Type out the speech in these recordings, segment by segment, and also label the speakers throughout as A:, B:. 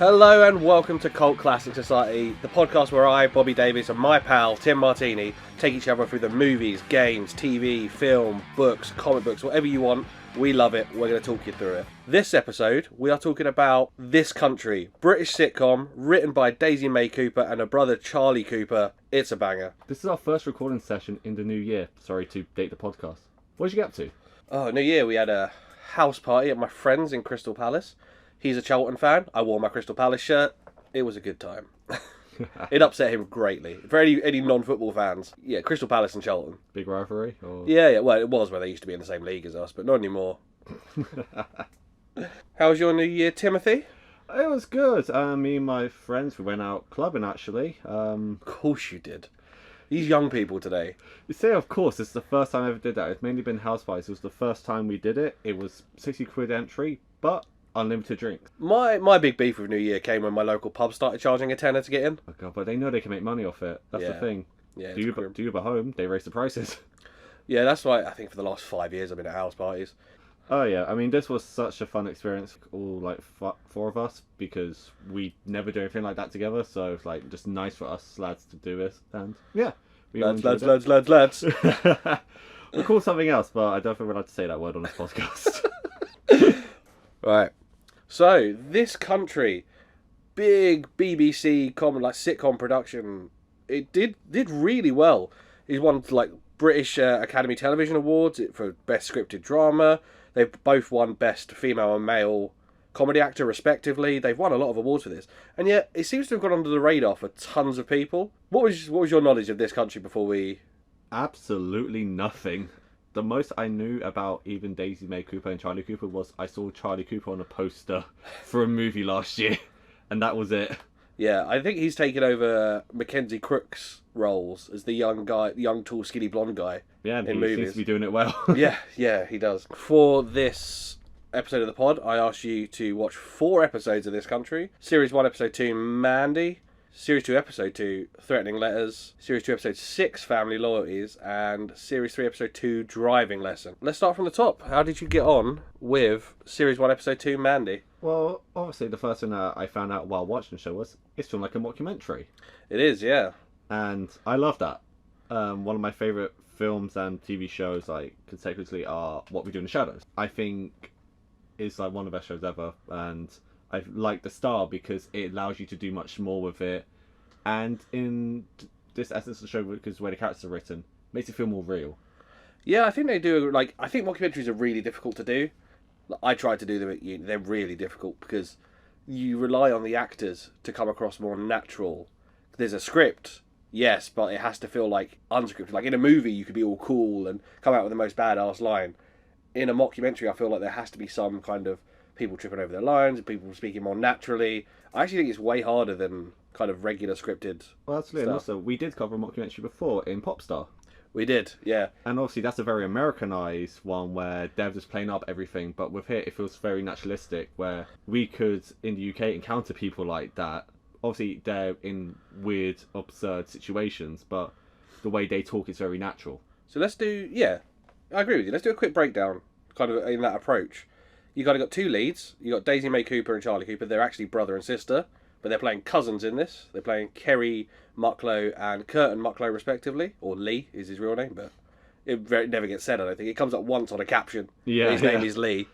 A: Hello and welcome to Cult Classic Society, the podcast where I, Bobby Davis, and my pal Tim Martini take each other through the movies, games, TV, film, books, comic books, whatever you want. We love it. We're going to talk you through it. This episode, we are talking about This Country, British sitcom, written by Daisy May Cooper and her brother Charlie Cooper. It's a banger.
B: This is our first recording session in the new year. Sorry to date the podcast. What did you get up to?
A: Oh, New Year, we had a house party at my friend's in Crystal Palace. He's a Charlton fan. I wore my Crystal Palace shirt. It was a good time. It upset him greatly. For any non-football fans, yeah, Crystal Palace and Charlton.
B: Big rivalry? Or...
A: Yeah, well, it was where they used to be in the same league as us, but not anymore. How was your New Year, Timothy?
B: It was good. Me and my friends, we went out clubbing, actually.
A: Of course you did. These young people today.
B: You say, of course, it's the first time I ever did that. It's mainly been house parties. It was the first time we did it. It was 60 quid entry, but unlimited drinks.
A: My big beef with New Year came when my local pub started charging a tenner to get in.
B: Oh god, but they know they can make money off it. That's the thing.
A: Yeah,
B: do you at home, they raise the prices.
A: Yeah, that's why I think for the last 5 years I've been at house parties.
B: Oh yeah, I mean this was such a fun experience, all like four of us, because we never do anything like that together, so it's like just nice for us lads to do this, and yeah.
A: Lads.
B: We'll call something else, but I don't think we're allowed to say that word on this podcast.
A: Right. So, This Country, big BBC common like sitcom production. It did really well. It won like British Academy Television Awards for Best Scripted Drama. They've both won Best Female and Male Comedy Actor respectively. They've won a lot of awards for this, and yet it seems to have gone under the radar for tons of people. What was your knowledge of This Country before we?
B: Absolutely nothing. The most I knew about even Daisy May Cooper and Charlie Cooper was I saw Charlie Cooper on a poster for a movie last year, and that was it.
A: Yeah, I think he's taken over Mackenzie Crook's roles as the young guy, young, tall, skinny, blonde guy.
B: Yeah, and
A: in
B: he
A: movies.
B: seems to be doing it well.
A: yeah, he does. For this episode of the pod, I asked you to watch 4 episodes of This Country. Series 1, Episode 2, Mandy. Series 2, Episode 2, Threatening Letters. Series 2, Episode 6, Family Loyalties. And Series 3, Episode 2, Driving Lesson. Let's start from the top. How did you get on with Series 1, Episode 2, Mandy?
B: Well, obviously the first thing I found out while watching the show was it's filmed like a mockumentary.
A: It is, yeah.
B: And I love that. One of my favourite films and TV shows, like, consecutively are What We Do in the Shadows. I think it's like one of the best shows ever, and I like the style because it allows you to do much more with it, and in this essence of the show, because the way the characters are written, makes it feel more real.
A: Yeah, I think they do. Like, I think mockumentaries are really difficult to do. I tried to do them at uni. They're really difficult because you rely on the actors to come across more natural. There's a script, yes, but it has to feel like unscripted. Like in a movie, you could be all cool and come out with the most badass line. In a mockumentary, I feel like there has to be some kind of people tripping over their lines, people speaking more naturally. I actually think it's way harder than kind of regular scripted
B: Well, absolutely.
A: stuff.
B: And also, we did cover a mockumentary before in Popstar.
A: We did, yeah.
B: And obviously that's a very Americanized one where they're just playing up everything, but with here it feels very naturalistic, where we could, in the UK, encounter people like that. Obviously they're in weird, absurd situations, but the way they talk is very natural.
A: So let's do, yeah, I agree with you. Let's do a quick breakdown, kind of in that approach. You got 2 leads. You got Daisy May Cooper and Charlie Cooper. They're actually brother and sister, but they're playing cousins in this. They're playing Kerry Mucklow and Curtin Mucklow, respectively, or Lee is his real name, but it never gets said. I don't think it comes up once on a caption.
B: Yeah,
A: his name is Lee.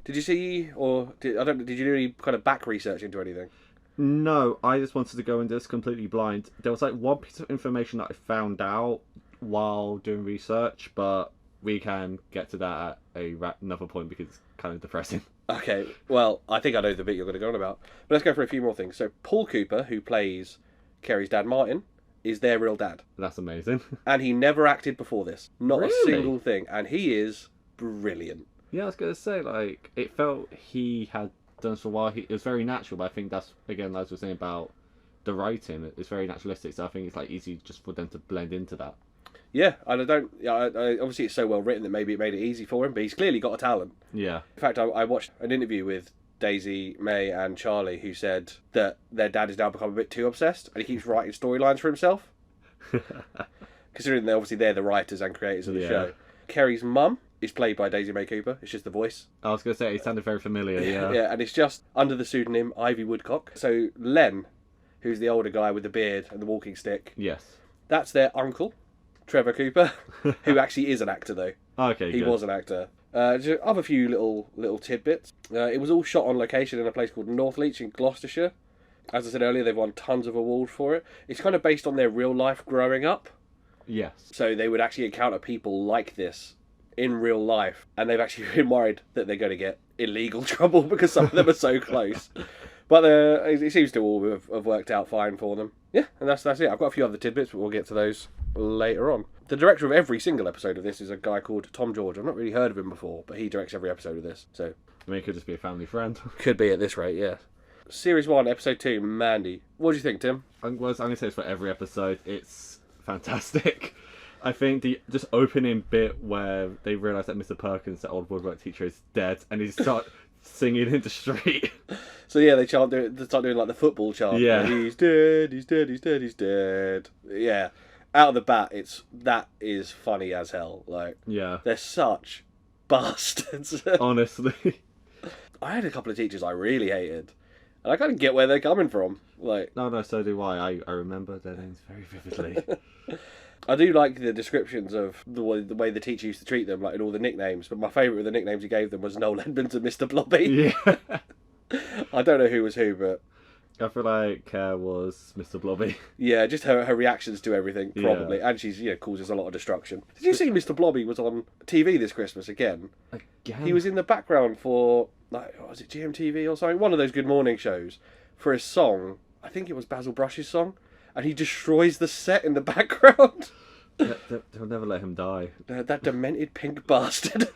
A: Did you see, or did you do any kind of back research into anything?
B: No, I just wanted to go into this completely blind. There was like one piece of information that I found out while doing research, but we can get to that at another point because it's kind of depressing.
A: Okay, well, I think I know the bit you're going to go on about. But let's go for a few more things. So Paul Cooper, who plays Kerry's dad Martin, is their real dad.
B: That's amazing.
A: And he never acted before this. Not
B: Really?
A: a single thing. And he is brilliant.
B: Yeah, I was going to say, like, it felt he had done this for a while. It was very natural, but I think that's, again, as we were saying about the writing, it's very naturalistic, so I think it's like easy just for them to blend into that.
A: Yeah, and obviously it's so well written that maybe it made it easy for him, but he's clearly got a talent.
B: Yeah.
A: In fact, I watched an interview with Daisy May and Charlie who said that their dad has now become a bit too obsessed and he keeps writing storylines for himself. Considering they're the writers and creators of the show. Kerry's mum is played by Daisy May Cooper. It's just the voice.
B: I was going to say, it sounded very familiar, yeah.
A: Yeah, and it's just under the pseudonym Ivy Woodcock. So Len, who's the older guy with the beard and the walking stick,
B: Yes.
A: that's their uncle, Trevor Cooper, who actually is an actor, though.
B: Okay,
A: He
B: good.
A: was an actor. Just other few little tidbits. It was all shot on location in a place called Northleach in Gloucestershire. As I said earlier, they've won tons of awards for it. It's kind of based on their real life growing up.
B: Yes.
A: So they would actually encounter people like this in real life, and they've actually been worried that they're going to get illegal trouble because some of them are so close. But it seems to all have worked out fine for them. Yeah, and that's it. I've got a few other tidbits, but we'll get to those later on. The director of every single episode of this is a guy called Tom George. I've not really heard of him before, but he directs every episode of this. So
B: I mean, it could just be a family friend.
A: could be at this rate, yeah. Series 1, Episode 2, Mandy. What do you think, Tim?
B: I'm going to say it's for every episode. It's fantastic. I think the just opening bit where they realise that Mr. Perkins, the old woodwork teacher, is dead, and he start singing in the street.
A: So yeah, they start doing like the football chant.
B: Yeah.
A: He's dead, he's dead, he's dead, he's dead. Yeah. Out of the bat, that is funny as hell. Like,
B: Yeah.
A: they're such bastards.
B: Honestly.
A: I had a couple of teachers I really hated, and I kind of get where they're coming from. Like,
B: No, so do I. I remember their names very vividly.
A: I do like the descriptions of the way the teacher used to treat them, like in all the nicknames. But my favourite of the nicknames he gave them was Noel Edmonds and Mr. Blobby.
B: Yeah.
A: I don't know who was who, but
B: I feel like Care was Mr. Blobby.
A: yeah, just her reactions to everything, probably.
B: Yeah.
A: And she's causes a lot of destruction. Did you see Mr. Blobby was on TV this Christmas again?
B: Again?
A: He was in the background for, like, was it GMTV or something? One of those good morning shows for his song. I think it was Basil Brush's song. And he destroys the set in the background.
B: They'll never let him die.
A: That demented pink bastard.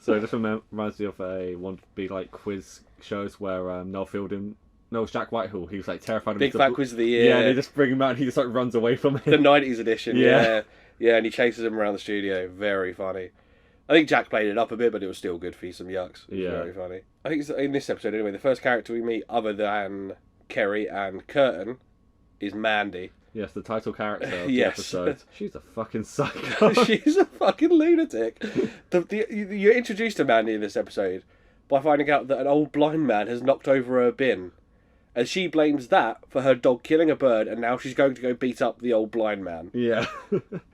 B: So it just reminds me of one of the like quiz shows where Noel Fielding... No, it was Jack Whitehall. He was like terrified of
A: Big
B: Mr.
A: Fat Quiz of the Year.
B: Yeah, they just bring him out and he just like runs away from
A: The
B: him.
A: 90s edition,
B: Yeah.
A: yeah. Yeah, and he chases him around the studio. Very funny. I think Jack played it up a bit, but it was still good for some yucks. It was
B: Yeah.
A: very funny. I think it's in this episode anyway, the first character we meet other than Kerry and Curtin is Mandy.
B: Yes, the title character of the
A: Yes.
B: episode. She's a fucking psycho.
A: She's a fucking lunatic. You're introduced to Mandy in this episode by finding out that an old blind man has knocked over her bin. And she blames that for her dog killing a bird, and now she's going to go beat up the old blind man.
B: Yeah.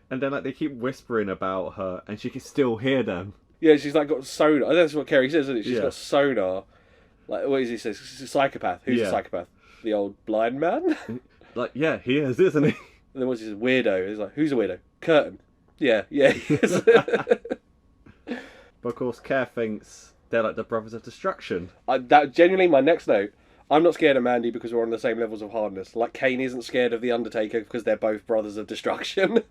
B: And then like they keep whispering about her and she can still hear them.
A: Yeah, she's like got sonar. I think that's what Kerry says, isn't it? She's
B: Yeah.
A: got sonar. Like, what is he says? She's a psychopath. Who's
B: Yeah.
A: a psychopath? The old blind man?
B: Like, yeah, he is, isn't he?
A: And then what's his weirdo? He's like, who's a weirdo? Curtin. Yeah, he is.
B: But of course, Care thinks they're like the brothers of destruction.
A: That genuinely my next note. I'm not scared of Mandy because we're on the same levels of hardness. Like Kane isn't scared of the Undertaker because they're both brothers of destruction.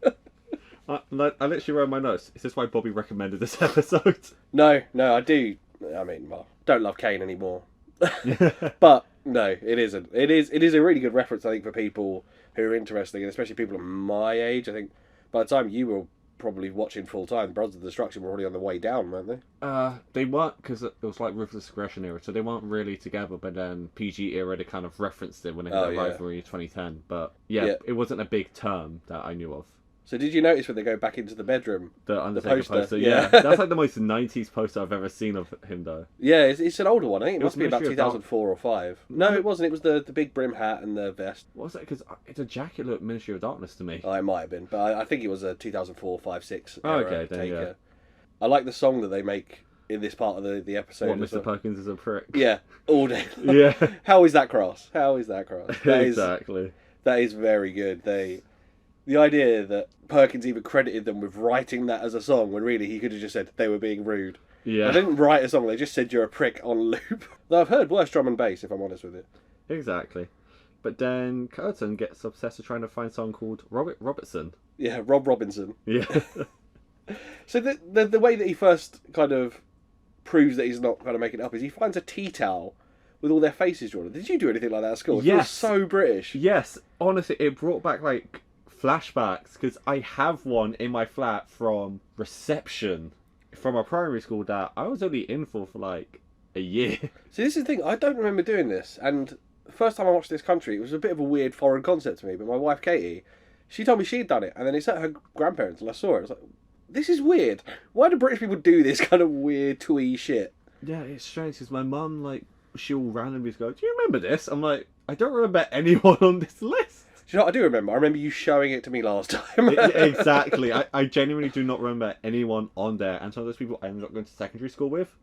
B: I literally wrote in my notes. Is this why Bobby recommended this episode?
A: No, I do. I mean, well, don't love Kane anymore. But no, it isn't. It is a really good reference, I think, for people who are interested, and especially people of my age. I think by the time you were probably watching full time, Brothers of Destruction were already on the way down, weren't they?
B: They weren't, because it was like Ruthless Aggression era, so they weren't really together, but then PG era, they kind of referenced it when they had their rivalry in 2010. But yeah, it wasn't a big term that I knew of.
A: So did you notice when they go back into the bedroom?
B: The Undertaker poster,
A: yeah.
B: yeah. That's like the most 90s poster I've ever seen of him, though.
A: Yeah, it's an older one. I think it must be about
B: Ministry of
A: 2004 or 5. No, it wasn't. It was the big brim hat and the vest.
B: What was that? Because it's a jacket looked Ministry of Darkness to me.
A: Oh, it might have been, but I think it was a 2004, 5, 6
B: Oh,
A: era
B: okay, then,
A: Taker.
B: yeah.
A: I like the song that they make in this part of the episode.
B: What,
A: as
B: Mr.
A: well.
B: Perkins is a prick?
A: Yeah, all day.
B: Yeah.
A: How is that cross? How is that cross?
B: Exactly.
A: That is very good. The idea that Perkins even credited them with writing that as a song when really he could have just said they were being rude.
B: Yeah.
A: They didn't write a song, they just said you're a prick on loop. Though I've heard worse drum and bass, if I'm honest with it.
B: Exactly. But then Curtin gets obsessed with trying to find someone called Robert Robertson.
A: Yeah, Rob Robinson.
B: Yeah.
A: So the way that he first kind of proves that he's not kind of making it up is he finds a tea towel with all their faces drawn. Did you do anything like that at school? It feels
B: Yes.
A: so British.
B: Yes. Honestly, it brought back like flashbacks because I have one in my flat from reception from a primary school that I was only in for like a year.
A: See, this is the thing. I don't remember doing this. And the first time I watched This Country, it was a bit of a weird foreign concept to me. But my wife, Katie, she told me she'd done it. And then it's at her grandparents, and I saw it. I was like, this is weird. Why do British people do this kind of weird twee shit?
B: Yeah, it's strange because my mum, like, she'll randomly go, "Do you remember this?" I'm like, I don't remember anyone on this list.
A: Do you know what I do remember? I remember you showing it to me last time.
B: Exactly. I genuinely do not remember anyone on there, and some of those people I ended up going to secondary school with,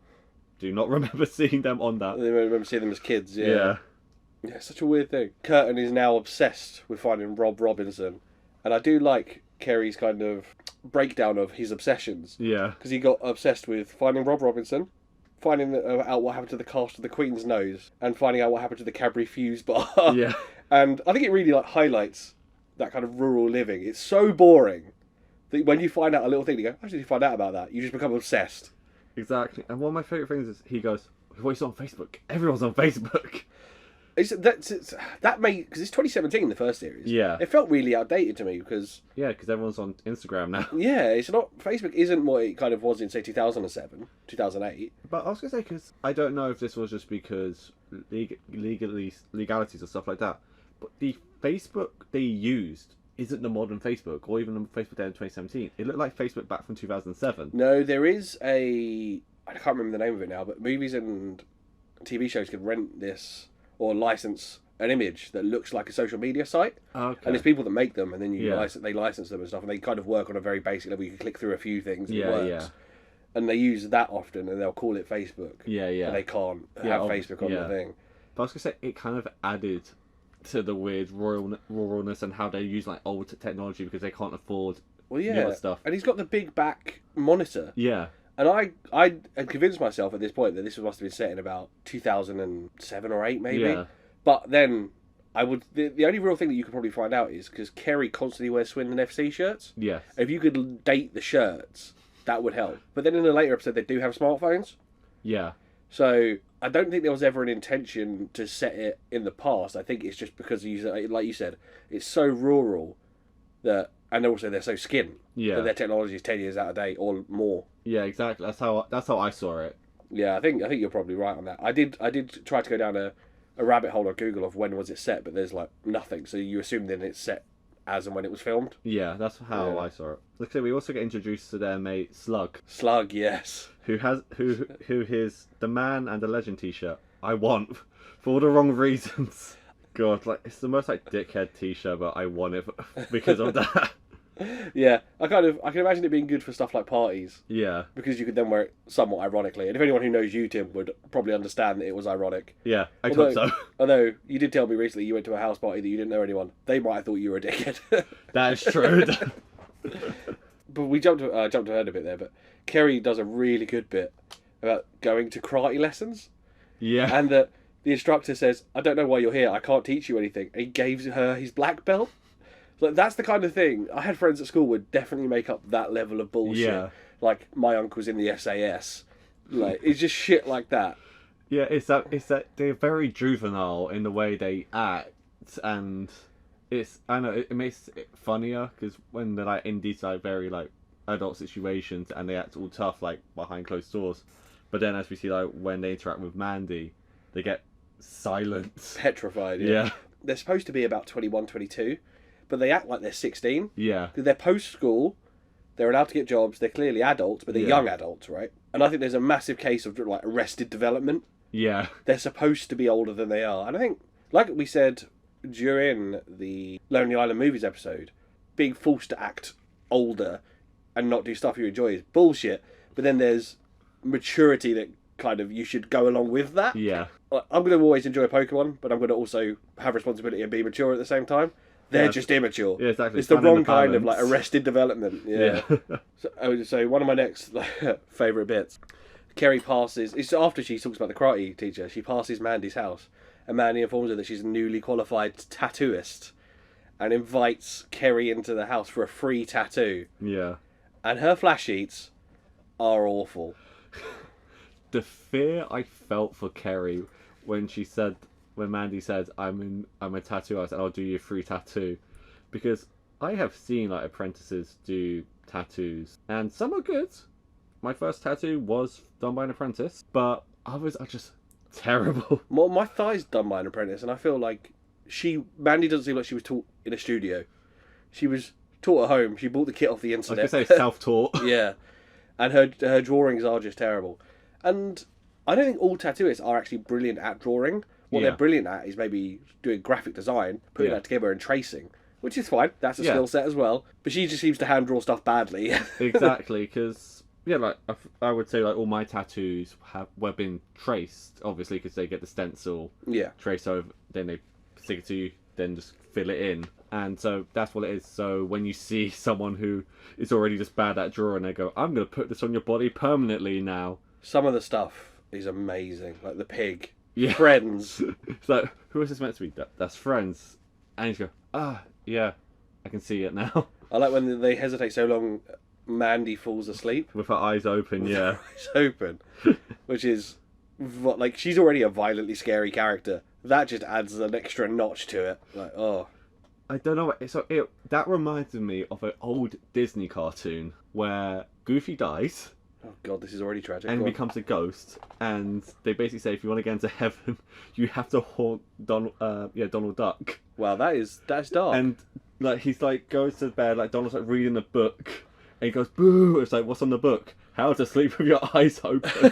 B: do not remember seeing them on that.
A: I remember seeing them as kids, yeah.
B: Yeah.
A: Yeah, such a weird thing. Curtin is now obsessed with finding Rob Robinson, and I do like Kerry's kind of breakdown of his obsessions.
B: Yeah.
A: Because he got obsessed with finding Rob Robinson, finding out what happened to the cast of The Queen's Nose, and finding out what happened to the Cadbury Fuse bar.
B: Yeah.
A: And I think it really like highlights that kind of rural living. It's so boring that when you find out a little thing, you go, "How did you find out about that?" You just become obsessed.
B: Exactly. And one of my favourite things is he goes, "Well, he's on Facebook. Everyone's on Facebook."
A: That made, because it's 2017, the first series.
B: Yeah.
A: It felt really outdated to me because
B: Yeah, because everyone's on Instagram now.
A: yeah, it's not, Facebook isn't what it kind of was in say 2007, 2008.
B: But I was going to say, because I don't know if this was just because legalities or stuff like that, but the Facebook they used isn't the modern Facebook, or even the Facebook there in 2017. It looked like Facebook back from 2007.
A: No, there is I can't remember the name of it now, but movies and TV shows can rent this or license an image that looks like a social media site.
B: Okay.
A: And it's people that make them, and then
B: Yeah.
A: they license them and stuff, and they kind of work on a very basic level. You can click through a few things and it
B: Yeah,
A: works.
B: yeah.
A: And they use that often, and they'll call it Facebook.
B: Yeah, yeah.
A: And they can't
B: Yeah,
A: have Facebook on
B: yeah.
A: the thing.
B: But I was going to say, it kind of added to the weird ruralness and how they use like old technology because they can't afford
A: Well, yeah.
B: newer stuff.
A: And he's got the big back monitor.
B: Yeah.
A: And I had convinced myself at this point that this must have been set in about 2007 or 8 maybe.
B: Yeah.
A: But then the only real thing that you could probably find out is because Kerry constantly wears Swindon FC shirts.
B: Yes.
A: If you could date the shirts, that would help. But then in a later episode, they do have smartphones.
B: Yeah.
A: So I don't think there was ever an intention to set it in the past. I think it's just because, like you said, it's so rural that, and also they're so skin.
B: Yeah.
A: That their technology is 10 years out of date or more.
B: Yeah, exactly. That's how I saw it.
A: Yeah, I think you're probably right on that. I did try to go down a rabbit hole on Google of when was it set, but there's like nothing. So you assume then it's set as and when it was filmed.
B: Yeah, that's how
A: Yeah.
B: I saw it. Look, so we also get introduced to their mate Slug,
A: Slug, yes.
B: who is the man and the legend T-shirt I want for all the wrong reasons. God, like it's the most like dickhead T-shirt, but I want it because of that.
A: Yeah, I can imagine it being good for stuff like parties.
B: Yeah,
A: Because you could then wear it somewhat ironically. And if anyone who knows you, Tim, would probably understand that it was ironic.
B: yeah, I hope so.
A: Although, you did tell me recently you went to a house party that you didn't know anyone. They might have thought you were a dickhead.
B: That is true.
A: But we jumped ahead a bit there, but Kerry does a really good bit about going to karate lessons.
B: Yeah,
A: And the instructor says, "I don't know why you're here. I can't teach you anything." And he gave her his black belt. Like, that's the kind of thing. I had friends at school would definitely make up that level of bullshit.
B: Yeah.
A: Like, my uncle's in the SAS. Like, it's just shit like that.
B: yeah. It's that they're very juvenile in the way they act, and I know it makes it funnier because when they're like in these like very like adult situations and they act all tough like behind closed doors, but then as we see like when they interact with Mandy, they get silent.
A: Petrified, yeah.
B: Yeah,
A: They're supposed to be about 21, 22, but they act like they're 16.
B: yeah,
A: Because they're post-school, they're allowed to get jobs, they're clearly adults, but they're
B: Yeah.
A: young adults, right? And I think there's a massive case of, like, arrested development.
B: yeah,
A: They're supposed to be older than they are. And I think, like we said during the Lonely Island movies episode, being forced to act older and not do stuff you enjoy is bullshit. But then there's maturity that kind of, you should go along with that.
B: yeah.
A: Like, I'm going to always enjoy Pokemon, but I'm going to also have responsibility and be mature at the same time. They're
B: Yeah.
A: just immature.
B: Yeah, exactly.
A: It's the
B: Finding
A: wrong kind of, like,
B: balance.
A: arrested development. Yeah. So one of my next favourite bits, Kerry passes, it's after she talks about the karate teacher, she passes Mandy's house, and Mandy informs her that she's a newly qualified tattooist, and invites Kerry into the house for a free tattoo.
B: Yeah.
A: And her flash sheets are awful.
B: The fear I felt for Kerry when Mandy said, I'm a tattoo artist and I'll do you a free tattoo, because I have seen like apprentices do tattoos and some are good. My first tattoo was done by an apprentice, but others are just terrible.
A: Well, my thigh's done by an apprentice, and I feel like Mandy doesn't seem like she was taught in a studio. She was taught at home. She bought the kit off the
B: I was
A: internet.
B: going to say self-taught.
A: Yeah, and her drawings are just terrible. And I don't think all tattooists are actually brilliant at drawing. What
B: Yeah.
A: they're brilliant at is maybe doing graphic design, putting
B: Yeah.
A: that together and tracing, which is fine. That's a
B: Yeah.
A: skill set as well. But she just seems to hand draw stuff badly.
B: Exactly, because like I would say like all my tattoos were been traced, obviously, because they get the stencil
A: Yeah.
B: trace over, then they stick it to you, then just fill it in, and so that's what it is. So when you see someone who is already just bad at drawing, they go, "I'm going to put this on your body permanently now."
A: Some of the stuff is amazing, like the pig.
B: Yeah.
A: Friends.
B: It's like, who is this meant to be? That's Friends. And you go, yeah, I can see it now.
A: I like when they hesitate so long. Mandy falls asleep.
B: With her eyes open, yeah.
A: Eyes open, which is like she's already a violently scary character. That just adds an extra notch to it. Like, oh,
B: I don't know. That reminded me of an old Disney cartoon where Goofy dies
A: oh god, this is already tragic.
B: and
A: Go on.
B: becomes a ghost, and they basically say if you want to get into heaven, you have to haunt Donald Duck.
A: Wow, that's dark.
B: And like he's like goes to bed, like Donald's like reading the book, and he goes boo. It's like, what's on the book? How to sleep with your eyes open.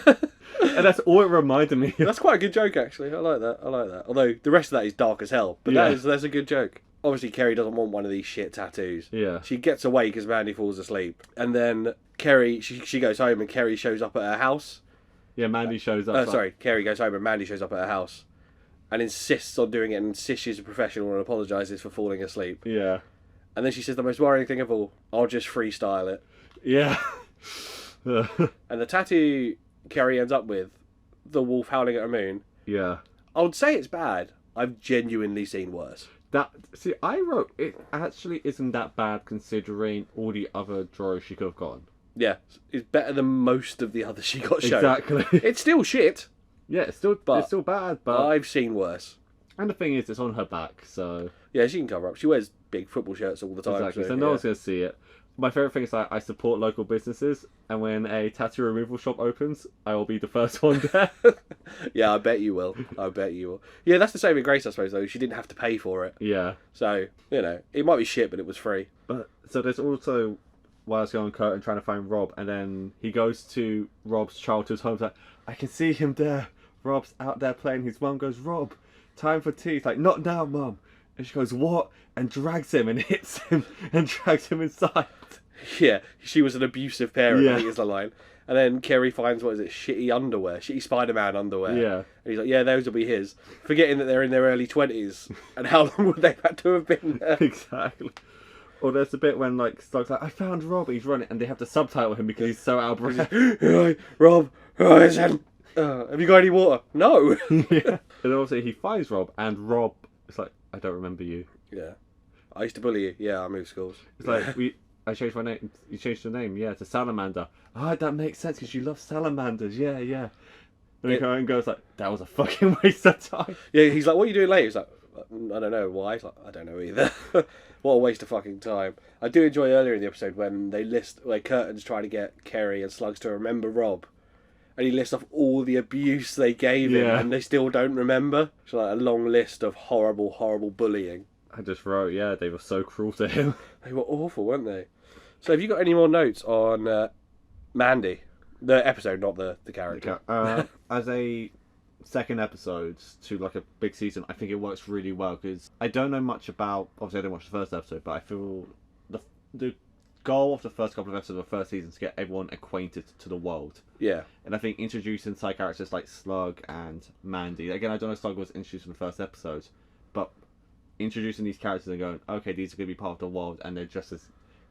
B: And that's all it reminded me of.
A: That's quite a good joke, actually. I like that. Although the rest of that is dark as hell, but
B: Yeah.
A: that's a good joke. Obviously, Kerry doesn't want one of these shit tattoos.
B: Yeah.
A: She gets away because Mandy falls asleep, and then Kerry she goes home, and Kerry shows up at her house.
B: Yeah, Mandy shows up.
A: Kerry goes home, and Mandy shows up at her house, and insists on doing it, and insists she's a professional and apologises for falling asleep.
B: Yeah.
A: And then she says the most worrying thing of all: "I'll just freestyle it."
B: Yeah.
A: And the tattoo Kerry ends up with, the wolf howling at a moon.
B: Yeah.
A: I would say it's bad. I've genuinely seen worse.
B: I wrote it actually isn't that bad considering all the other drawers she could have gotten.
A: Yeah, it's better than most of the others she got shown.
B: Exactly.
A: It's still shit,
B: Yeah, it's still bad, but
A: I've seen worse.
B: and the thing is, it's on her back, so
A: Yeah, she can cover up. She wears big football shirts all the time.
B: exactly. So
A: yeah.
B: no one's gonna see it. My favorite thing is that I support local businesses, and when a tattoo removal shop opens, I will be the first one there.
A: Yeah, I bet you will. Yeah, that's the same with Grace, I suppose, though. She didn't have to pay for it.
B: Yeah,
A: So, it might be shit, but it was free.
B: but so there's also while it's going Kurt and trying to find Rob, and then he goes to Rob's childhood home. He's like, I can see him there. Rob's out there playing. His mum goes, Rob, time for tea. He's like, not now, Mum. And she goes, what? And drags him and hits him and drags him inside.
A: Yeah, she was an abusive parent,
B: Yeah.
A: I think is the line. And then Kerry finds, shitty underwear, shitty Spider-Man underwear.
B: Yeah.
A: And he's like, yeah, those will be his. Forgetting that they're in their early 20s. And how long would they have to have been there?
B: Exactly. Or there's a bit when like Stark's like, I found Rob, he's running, and they have to subtitle him because he's so out of breath.
A: Right, Rob, have you got any water? No.
B: Yeah. And also he finds Rob, and Rob is like, I don't remember you.
A: Yeah. I used to bully you. Yeah, I moved schools.
B: It's like, I changed my name. You changed your name, yeah, to Salamander. Oh, that makes sense because you love salamanders. Yeah, yeah. And he goes like, that was a fucking waste of time.
A: Yeah, he's like, what are you doing later? He's like, I don't know. Why? He's like, I don't know either. What a waste of fucking time. I do enjoy earlier in the episode when Curtin's trying to get Kerry and Slugs to remember Rob. And he lists off all the abuse they gave him,
B: Yeah.
A: and they still don't remember. It's like a long list of horrible, horrible bullying.
B: I just wrote, yeah, they were so cruel to him.
A: They were awful, weren't they? So have you got any more notes on Mandy? The episode, not the character.
B: As a second episode to like a big season, I think it works really well because I don't know much about. Obviously, I didn't watch the first episode, but I feel the goal of the first couple of episodes of the first season is to get everyone acquainted to the world.
A: Yeah.
B: And I think introducing side characters like Slug and Mandy. Again, I don't know if Slug was introduced in the first episode, but introducing these characters and going, okay, these are going to be part of the world, and they're just as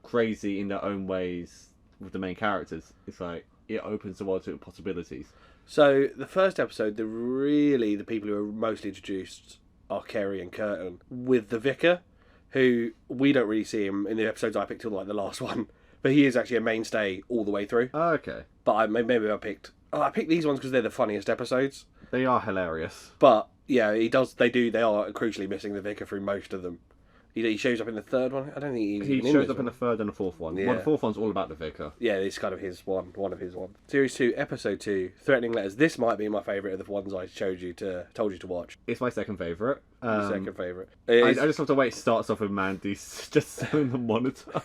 B: crazy in their own ways with the main characters. It's like it opens the world to possibilities.
A: So the first episode, the people who are mostly introduced are Kerry and Curtin, with the vicar, who we don't really see him in the episodes I picked till like the last one, but he is actually a mainstay all the way through.
B: Oh, okay.
A: But maybe I picked these ones because they're the funniest episodes.
B: They are hilarious.
A: But yeah, they are crucially missing the vicar through most of them. He shows up in the third one. I don't think
B: He
A: even
B: shows
A: this
B: up in the third and the fourth one.
A: Yeah.
B: Well, the fourth one's all about the vicar.
A: Yeah, it's kind of his one of his ones. Series 2, Episode 2, Threatening Letters. This might be my favourite of the ones I told you to watch.
B: It's my second favourite.
A: Second favourite.
B: I just love the way it starts off with Mandy just selling the monitor.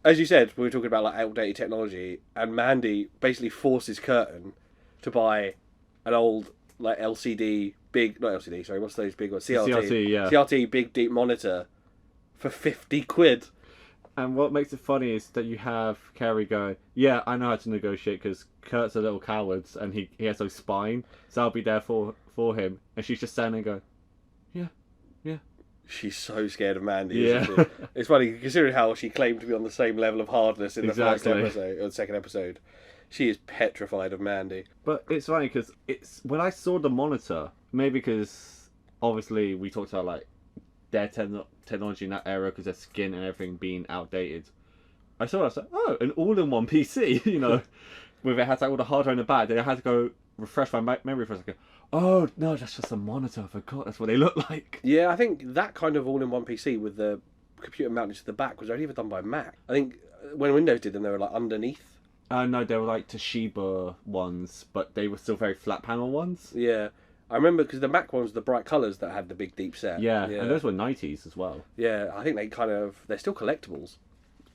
A: As you said, we were talking about like outdated technology, and Mandy basically forces Curtin to buy an old like LCD not LCD, sorry, what's those big ones? CRT,
B: yeah.
A: CRT big deep monitor for 50 quid.
B: And what makes it funny is that you have Carrie going, yeah, I know how to negotiate because Kurt's a little coward and he has no spine, so I'll be there for him. And she's just standing there going, yeah.
A: She's so scared of Mandy,
B: Yeah.
A: isn't she? It's funny, considering how she claimed to be on the same level of hardness in the first
B: Exactly.
A: episode, or the second episode. She is petrified of Mandy.
B: But it's funny because when I saw the monitor, maybe because obviously we talked about like their technology in that era because their skin and everything being outdated. I saw it, I was like, oh, an all-in-one PC, you know, with it had like all the hardware in the back. Then I had to go refresh my memory for a second. Oh no, that's just a monitor. I forgot that's what they look like.
A: Yeah, I think that kind of all-in-one PC with the computer mounted to the back was only ever done by Mac. I think when Windows did them, they were like underneath.
B: No, they were like Toshiba ones, but they were still very flat panel ones.
A: Yeah, I remember because the Mac ones were the bright colours that had the big deep set.
B: Yeah, and those were 90s as well.
A: Yeah, I think they're still collectibles.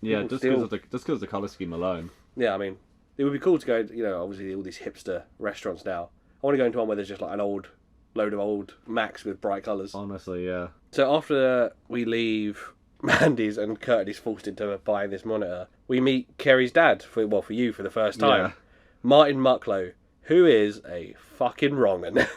B: Yeah,
A: People
B: just because of the colour scheme alone.
A: Yeah, I mean, it would be cool to go, you know, obviously all these hipster restaurants now. I want to go into one where there's just like an old load of old Macs with bright colours.
B: Honestly, yeah.
A: So after we leave Mandy's and Curtin is forced into buying this monitor, we meet Kerry's dad, for you, for the first time.
B: Yeah.
A: Martin Mucklow, who is a fucking wrong'un.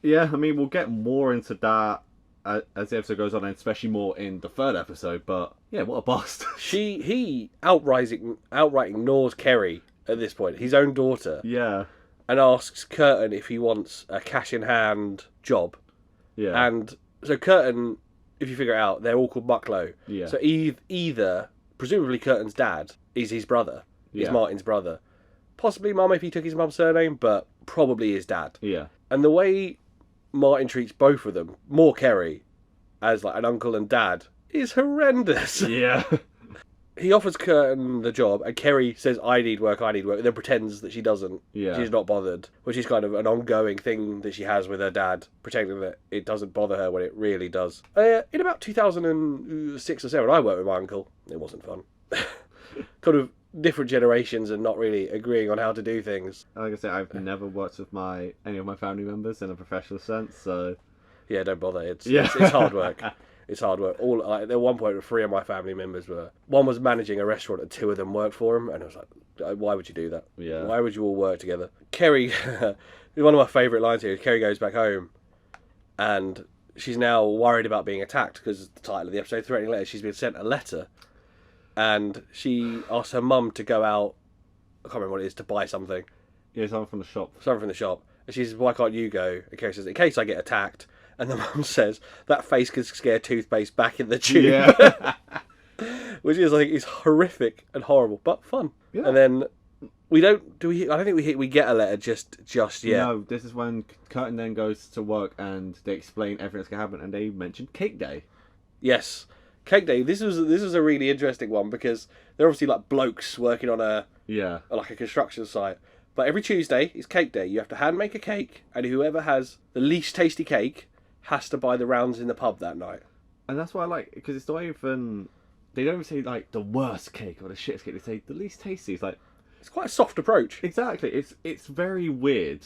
B: Yeah, I mean, we'll get more into that as the episode goes on, and especially more in the third episode, but yeah, what a bastard.
A: He outright ignores Kerry at this point, his own daughter,
B: Yeah.
A: and asks Curtin if he wants a cash-in-hand job.
B: Yeah.
A: And so Curtin, if you figure it out, they're all called Mucklow.
B: Yeah.
A: So either, presumably Curtin's dad, is his brother, is
B: Yeah.
A: Martin's brother. Possibly Mum if he took his mum's surname, but probably his dad.
B: Yeah.
A: And the way Martin treats both of them, more Kerry, as like an uncle and dad, is horrendous.
B: Yeah.
A: He offers Curtin the job, and Kerry says, I need work, then pretends that she doesn't.
B: Yeah.
A: She's not bothered, which is kind of an ongoing thing that she has with her dad, pretending that it doesn't bother her when it really does. In about 2006 or 7, I worked with my uncle. It wasn't fun. Kind of different generations and not really agreeing on how to do things.
B: Like I said, I've never worked with any of my family members in a professional sense, so...
A: Yeah, don't bother. It's hard work. It's hard work. At one point, 3 of my family members one was managing a restaurant and 2 of them worked for him, and I was like, why would you do that?
B: Yeah.
A: Why would you all work together? Kerry, one of my favourite lines here is Kerry goes back home, and she's now worried about being attacked because the title of the episode, Threatening Letters. She's been sent a letter, and she asks her mum to go out. I can't remember what it is, to buy something.
B: Yeah, someone from the shop.
A: Something from the shop. And she says, why can't you go? And Kerry says, in case I get attacked. And the mum says, that face could scare toothpaste back in the tube.
B: Yeah.
A: Which is, I think, is horrific and horrible, but fun.
B: Yeah.
A: And then I don't think we get a letter just yet.
B: No, this is when Curtin then goes to work and they explain everything that's going to happen, and they mention Cake Day.
A: Yes. Cake Day, this was a really interesting one because they're obviously like blokes working on a construction site. But every Tuesday is Cake Day. You have to hand make a cake, and whoever has the least tasty cake has to buy the rounds in the pub that night.
B: And that's why I like, because it's not even, they don't say like the worst cake or the shittest cake, they say the least tasty. It's like,
A: It's quite a soft approach.
B: exactly, it's very weird.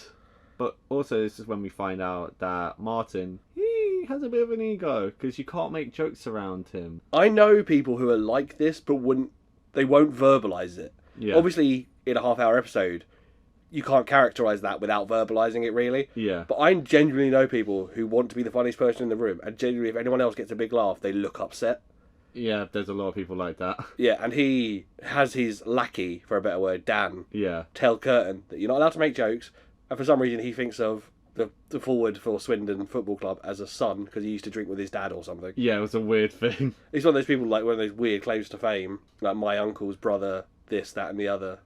B: But also this is when we find out that Martin, he has a bit of an ego, because you can't make jokes around him.
A: I know people who are like this, but won't verbalise it.
B: Yeah.
A: Obviously, in a half-hour episode, you can't characterise that without verbalising it, really.
B: Yeah.
A: But I genuinely know people who want to be the funniest person in the room, and genuinely, if anyone else gets a big laugh, they look upset.
B: Yeah, there's a lot of people like that.
A: Yeah, and he has his lackey, for a better word, Dan,
B: Yeah.
A: tell Curtin that you're not allowed to make jokes, and for some reason he thinks of the forward for Swindon Football Club as a son, because he used to drink with his dad or something.
B: Yeah, it was a weird thing.
A: He's one of those people, like one of those weird claims to fame, like my uncle's brother, this, that, and the other.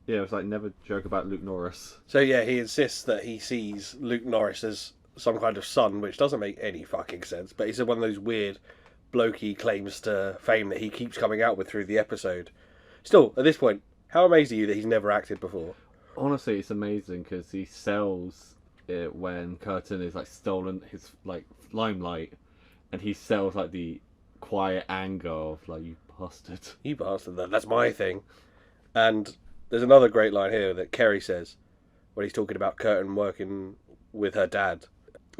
B: Yeah, it's like never joke about Luke Norris.
A: So yeah, he insists that he sees Luke Norris as some kind of son, which doesn't make any fucking sense. But he's one of those weird bloke he claims to fame that he keeps coming out with through the episode. Still, at this point, how amazed are you that he's never acted before?
B: Honestly, it's amazing because he sells it when Curtin is like stolen his like limelight, and he sells like the quiet anger of like, you bastard.
A: You bastard, that's my thing. And there's another great line here that Kerry says when he's talking about Curtin working with her dad.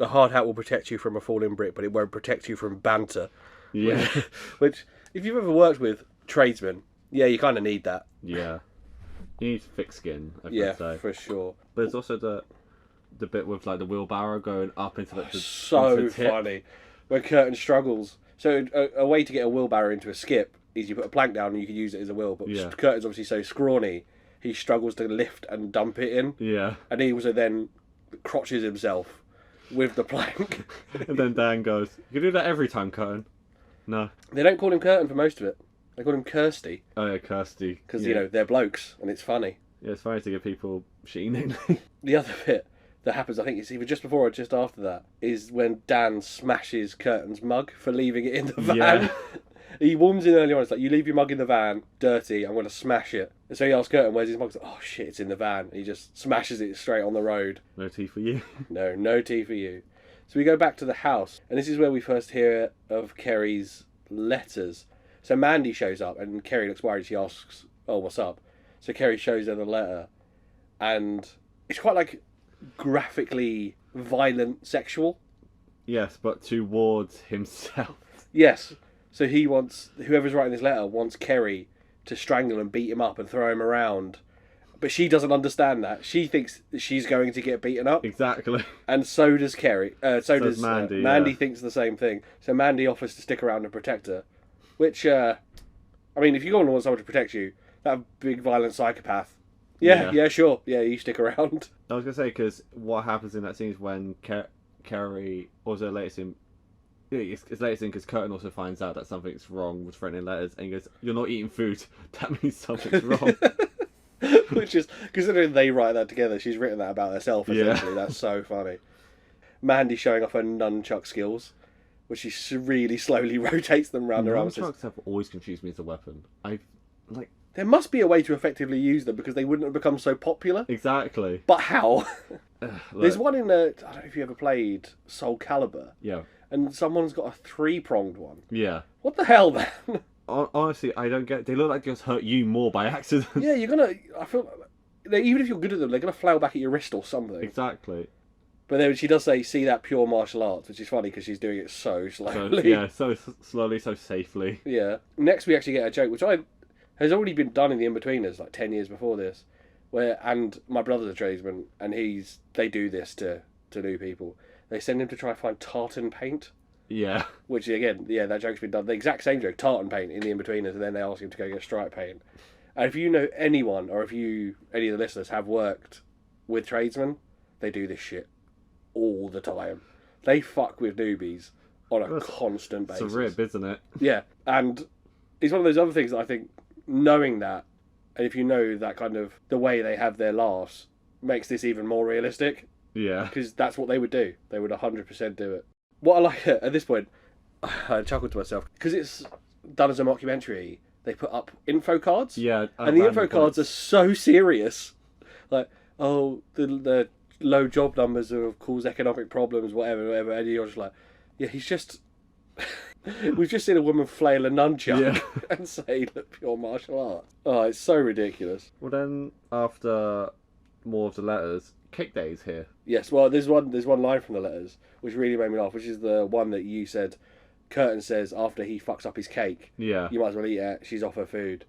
A: A hard hat will protect you from a falling brick, but it won't protect you from banter.
B: Yeah.
A: Which, if you've ever worked with tradesmen, yeah, you kind of need that.
B: Yeah. You need thick skin, I
A: Yeah,
B: could say.
A: for sure.
B: But there's also the bit with like the wheelbarrow going up into like the
A: So
B: into the tip.
A: funny. When Curtin struggles. So a way to get a wheelbarrow into a skip is you put a plank down and you can use it as a wheel. But
B: Yeah.
A: Curtin's obviously so scrawny, he struggles to lift and dump it in.
B: Yeah.
A: And he also then crotches himself with the plank.
B: And then Dan goes, "You can do that every time, Curtin." No.
A: They don't call him Curtin for most of it. They call him Kirsty.
B: Oh yeah, Kirsty.
A: Because,
B: yeah.
A: you know, they're blokes and it's funny.
B: Yeah, it's funny to give people shitty nicknames.
A: The other bit that happens, I think it's either just before or just after that, is when Dan smashes Curtin's mug for leaving it in the van.
B: Yeah.
A: He warms in early on, it's like, you leave your mug in the van, dirty, I'm going to smash it. And so he asks Curtin, where's his mug? He's like, oh shit, it's in the van. And he just smashes it straight on the road.
B: No tea for you.
A: No tea for you. So we go back to the house, and this is where we first hear of Kerry's letters. So Mandy shows up, and Kerry looks worried. She asks, oh, what's up? So Kerry shows her the letter, and it's quite like graphically violent sexual.
B: Yes, but towards himself.
A: Yes. So he wants, whoever's writing this letter wants Kerry to strangle and beat him up and throw him around. But she doesn't understand that. She thinks that she's going to get beaten up.
B: Exactly.
A: And so does Kerry. So does
B: Mandy.
A: Mandy
B: Yeah.
A: thinks the same thing. So Mandy offers to stick around and protect her. Which, I mean, if you want someone to protect you, that big violent psychopath. Yeah, sure. Yeah, you stick around.
B: I was going to say, because what happens in that scene is when Kerry, also later scene, it's later scene because Curtin also finds out that something's wrong with threatening letters, and he goes, "You're not eating food. That means something's wrong."
A: Which is, considering they write that together, she's written that about herself, essentially. That's so funny. Mandy showing off her nunchuck skills, which she really slowly rotates them around her arms.
B: Nunchucks have always confused me as a weapon.
A: There must be a way to effectively use them because they wouldn't have become so popular.
B: Exactly.
A: But how? There's
B: Look,
A: one in the, I don't know if you ever played Soul Calibur,
B: Yeah.
A: and someone's got a 3-pronged one.
B: Yeah.
A: What the hell, man?
B: Honestly, I don't get. They look like they just hurt you more by accident.
A: Yeah, you're gonna. I feel even if you're good at them, they're gonna flail back at your wrist or something.
B: Exactly.
A: But then she does say, "See that pure martial arts," which is funny because she's doing it so
B: So,
A: slowly.
B: yeah, so slowly, so safely.
A: Yeah. Next, we actually get a joke, which has already been done in the In-Betweeners, like 10 years before this, and my brother's a tradesman, and they do this to new people. They send him to try and find tartan paint.
B: Yeah.
A: Which, again, yeah, that joke's been done. The exact same joke, tartan paint, in the In-Betweeners, and then they ask him to go get stripe paint. And if you know anyone, or if any of the listeners have worked with tradesmen, they do this shit all the time. They fuck with newbies on a constant basis.
B: It's a rib, isn't it?
A: Yeah, and it's one of those other things that I think, knowing that, and if you know that kind of, the way they have their laughs, makes this even more realistic.
B: Yeah.
A: Because that's what they would do. They would 100% do it. What I like at this point, I chuckled to myself, because it's done as a mockumentary, they put up info cards.
B: Yeah.
A: And the info cards are so serious. Like, oh, the low job numbers have caused economic problems, whatever. And you're just like, yeah, he's just... We've just seen a woman flail a nunchuck and say, look, pure martial arts. Oh, it's so ridiculous.
B: Well, then, after more of the letters, Cake Day is here.
A: Yes, well, there's one line from the letters which really made me laugh, which is the one that you said, Curtin says after he fucks up his cake,
B: Yeah.
A: you might as well eat it, she's off her food.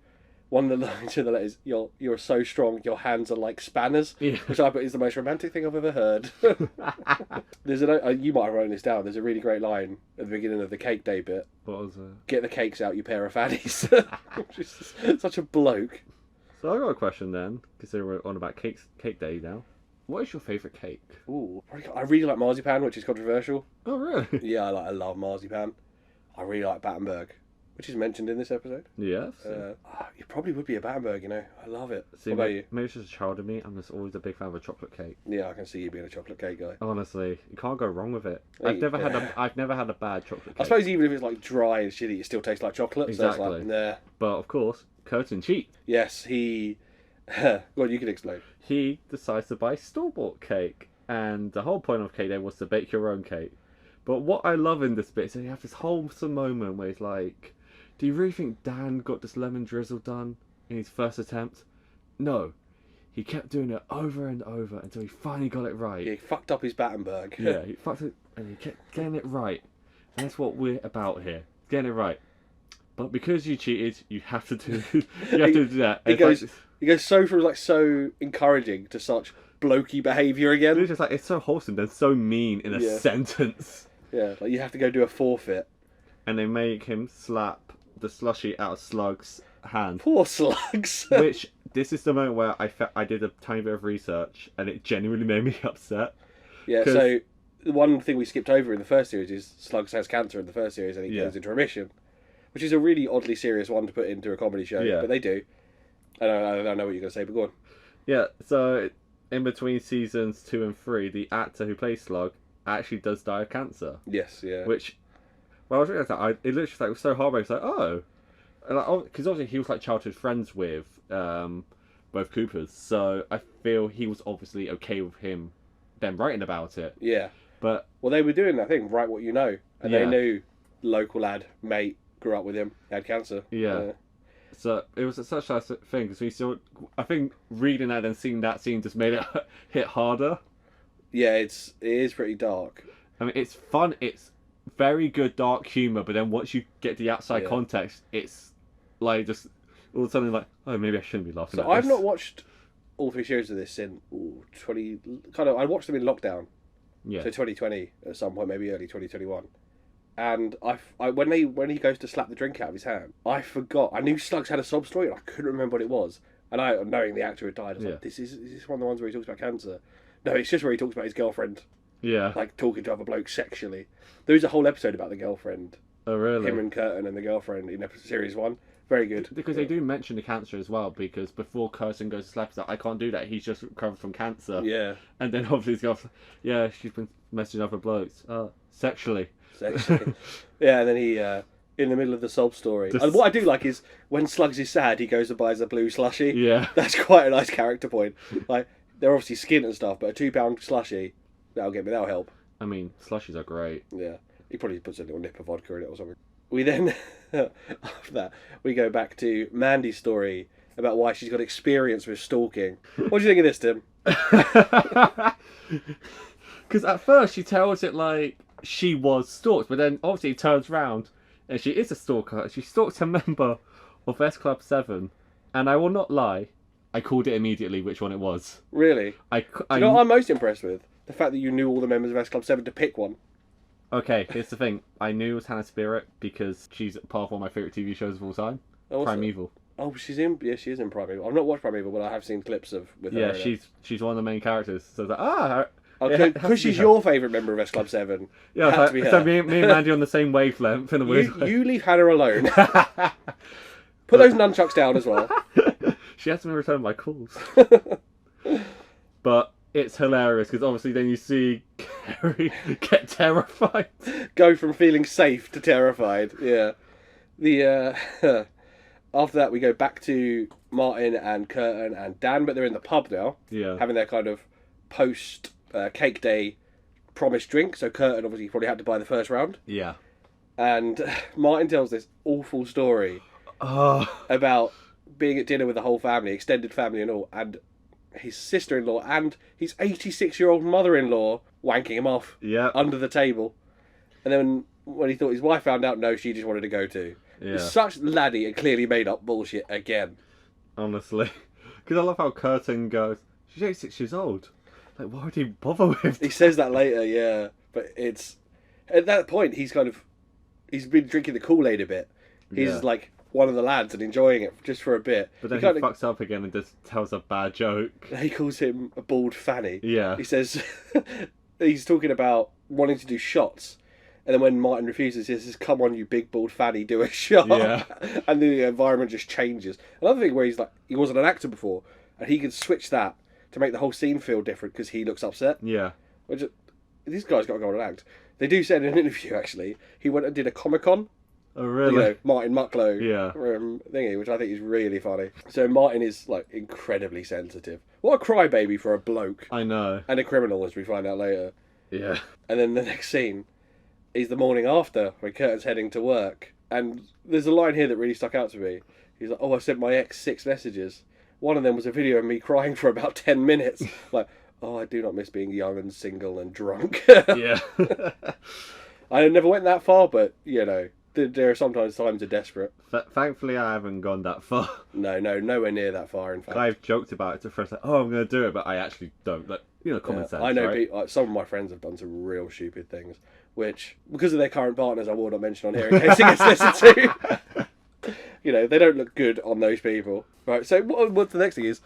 A: One of the lines in the letters, you're so strong, your hands are like spanners,
B: Yeah.
A: which I put is the most romantic thing I've ever heard. There's you might have written this down, there's a really great line at the beginning of the Cake Day bit.
B: What was it?
A: Get the cakes out, you pair of fannies. Just such a bloke.
B: So I got a question then, considering we're on about Cake Day now. What is your favourite cake?
A: Ooh, I really like marzipan, which is controversial.
B: Oh, really?
A: Yeah, I love marzipan. I really like Battenberg. which is mentioned in this episode.
B: Yeah.
A: You probably would be a Battenberg, you know. I love it.
B: See,
A: What about you?
B: maybe it's just a child of me. I'm just always a big fan of a chocolate cake.
A: Yeah, I can see you being a chocolate cake guy.
B: Honestly, you can't go wrong with it.
A: Hey,
B: I've never had a bad chocolate cake.
A: I suppose even if it's like dry and shitty, it still tastes like chocolate.
B: Exactly.
A: So it's like, nah.
B: But of course, Curtin cheat.
A: Yes, he. Go on, you can explain.
B: He decides to buy store-bought cake, and the whole point of cake day was to bake your own cake. But what I love in this bit is that you have this wholesome moment where he's like, do you really think Dan got this lemon drizzle done in his first attempt? No. He kept doing it over and over until he finally got it right.
A: Yeah, he fucked up his Battenberg.
B: Yeah, he fucked it, and he kept getting it right. And that's what we're about here. Getting it right. But because you cheated, you have to do that.
A: He goes so encouraging to such blokey behaviour again.
B: It's just like, it's so wholesome, then so mean in a sentence.
A: Yeah, like you have to go do a forfeit.
B: And they make him slap the slushie out of Slug's hand.
A: Poor Slugs.
B: Which, this is the moment where I did a tiny bit of research, and it genuinely made me upset.
A: Yeah, so the one thing we skipped over in the first series is Slugs has cancer in the first series and he goes into remission. Which is a really oddly serious one to put into a comedy show, but they do. I don't know what you're going to say, but go on.
B: Yeah, so in between seasons 2 and 3, the actor who plays Slug actually does die of cancer.
A: Yes, yeah.
B: Which, well, I was reading that, it literally it was so heartbreaking. It's like, oh. Because obviously he was like childhood friends with both Coopers, so I feel he was obviously okay with them writing about it.
A: Yeah.
B: But
A: well, they were doing that thing, write what you know. And they knew local lad, mate, grew up with him, he had cancer.
B: Yeah. So it was such a thing because we still. I think reading that and seeing that scene just made it hit harder.
A: Yeah, it is pretty dark.
B: I mean, it's fun. It's very good dark humor, but then once you get the outside context, it's like just all of a sudden like, oh, maybe I shouldn't be laughing.
A: So I've not watched all 3 series of this in 20. I watched them in lockdown.
B: Yeah.
A: So 2020 at some point, maybe early 2021. And when he goes to slap the drink out of his hand, I forgot. I knew Slugs had a sob story, and I couldn't remember what it was. And knowing the actor had died, I was like, is this one of the ones where he talks about cancer? No, it's just where he talks about his girlfriend.
B: Yeah.
A: Like, talking to other blokes sexually. There was a whole episode about the girlfriend.
B: Oh, really?
A: Him and Curtin and the girlfriend in series 1. Very good.
B: Because they do mention the cancer as well, because before Curtin goes to slap, he's like, I can't do that. He's just recovered from cancer.
A: Yeah.
B: And then obviously his girlfriend, she's been messaging other blokes. Sexually.
A: Yeah, and then he in the middle of the sob story. And what I do like is when Slugs is sad, he goes and buys a blue slushie.
B: Yeah,
A: that's quite a nice character point. Like, they're obviously skint and stuff, but a £2 slushie that'll help.
B: I mean, slushies are great.
A: Yeah, he probably puts a little nip of vodka in it or something. We then after that we go back to Mandy's story about why she's got experience with stalking. What do you think of this, Tim?
B: Because at first she tells it like she was stalked, but then obviously he turns round and she is a stalker. She stalked a member of S Club 7, and I will not lie, I called it immediately which one it was.
A: Really?
B: Do
A: you know what I'm most impressed with? The fact that you knew all the members of S Club 7 to pick one.
B: Okay, here's the thing. I knew it was Hannah Spirit because she's part of one of my favourite TV shows of all time. Primeval.
A: Oh, she is in Primeval. I've not watched Primeval, but I have seen clips with her.
B: Yeah, she's one of the main characters. So I was like,
A: because she's your favourite member of S Club 7.
B: Yeah, so me and Mandy on the same wavelegth in a weird way.
A: You leave Hannah alone. Put those nunchucks down as well.
B: She has to return my calls. But it's hilarious because obviously then you see Kerry get terrified.
A: Go from feeling safe to terrified. Yeah. After that we go back to Martin and Curtin and Dan, but they're in the pub now.
B: Yeah.
A: Having their kind of post cake day promised drink. So Curtin obviously probably had to buy the first round.
B: Yeah.
A: And Martin tells this awful story about being at dinner with the whole family, extended family and all, and his sister-in-law and his 86-year-old mother-in-law wanking him off under the table. And then when he thought his wife found out, no, she just wanted to go too. Yeah. It's such laddie and clearly made up bullshit again.
B: Honestly. Because I love how Curtin goes, she's 86 years old. Like, why would he bother with
A: He says that later, yeah. But it's... At that point, he's been drinking the Kool-Aid a bit. He's like one of the lads and enjoying it just for a bit.
B: But then he fucks up again and just tells a bad joke.
A: He calls him a bald fanny.
B: Yeah.
A: He says... he's talking about wanting to do shots. And then when Martin refuses, he says, "Come on, you big bald fatty, do a shot."
B: Yeah.
A: And the environment just changes. Another thing where he's like, he wasn't an actor before, and he could switch that to make the whole scene feel different because he looks upset.
B: Yeah.
A: Which, these guys got to go on and act. They do say in an interview, actually, he went and did a Comic-Con.
B: Oh, really?
A: You know, Martin Mucklow
B: Yeah.
A: thingy, which I think is really funny. So Martin is like incredibly sensitive. What a crybaby for a bloke.
B: I know.
A: And a criminal, as we find out later.
B: Yeah.
A: And then the next scene is the morning after, when Kurt's heading to work. And there's a line here that really stuck out to me. He's like, "Oh, I sent my ex 6 messages. One of them was a video of me crying for about 10 minutes. Like, oh, I do not miss being young and single and drunk."
B: Yeah.
A: I never went that far, but, you know, there are sometimes times are desperate.
B: Thankfully, I haven't gone that far.
A: No, nowhere near that far, in fact.
B: I've joked about it to friends, like, "Oh, I'm going to do it," but I actually don't. Like, you know, common sense,
A: I know
B: right?
A: some of my friends have done some real stupid things, which, because of their current partners, I will not mention on here in case it gets listened to. You know, they don't look good on those people. Right, so what the next thing is,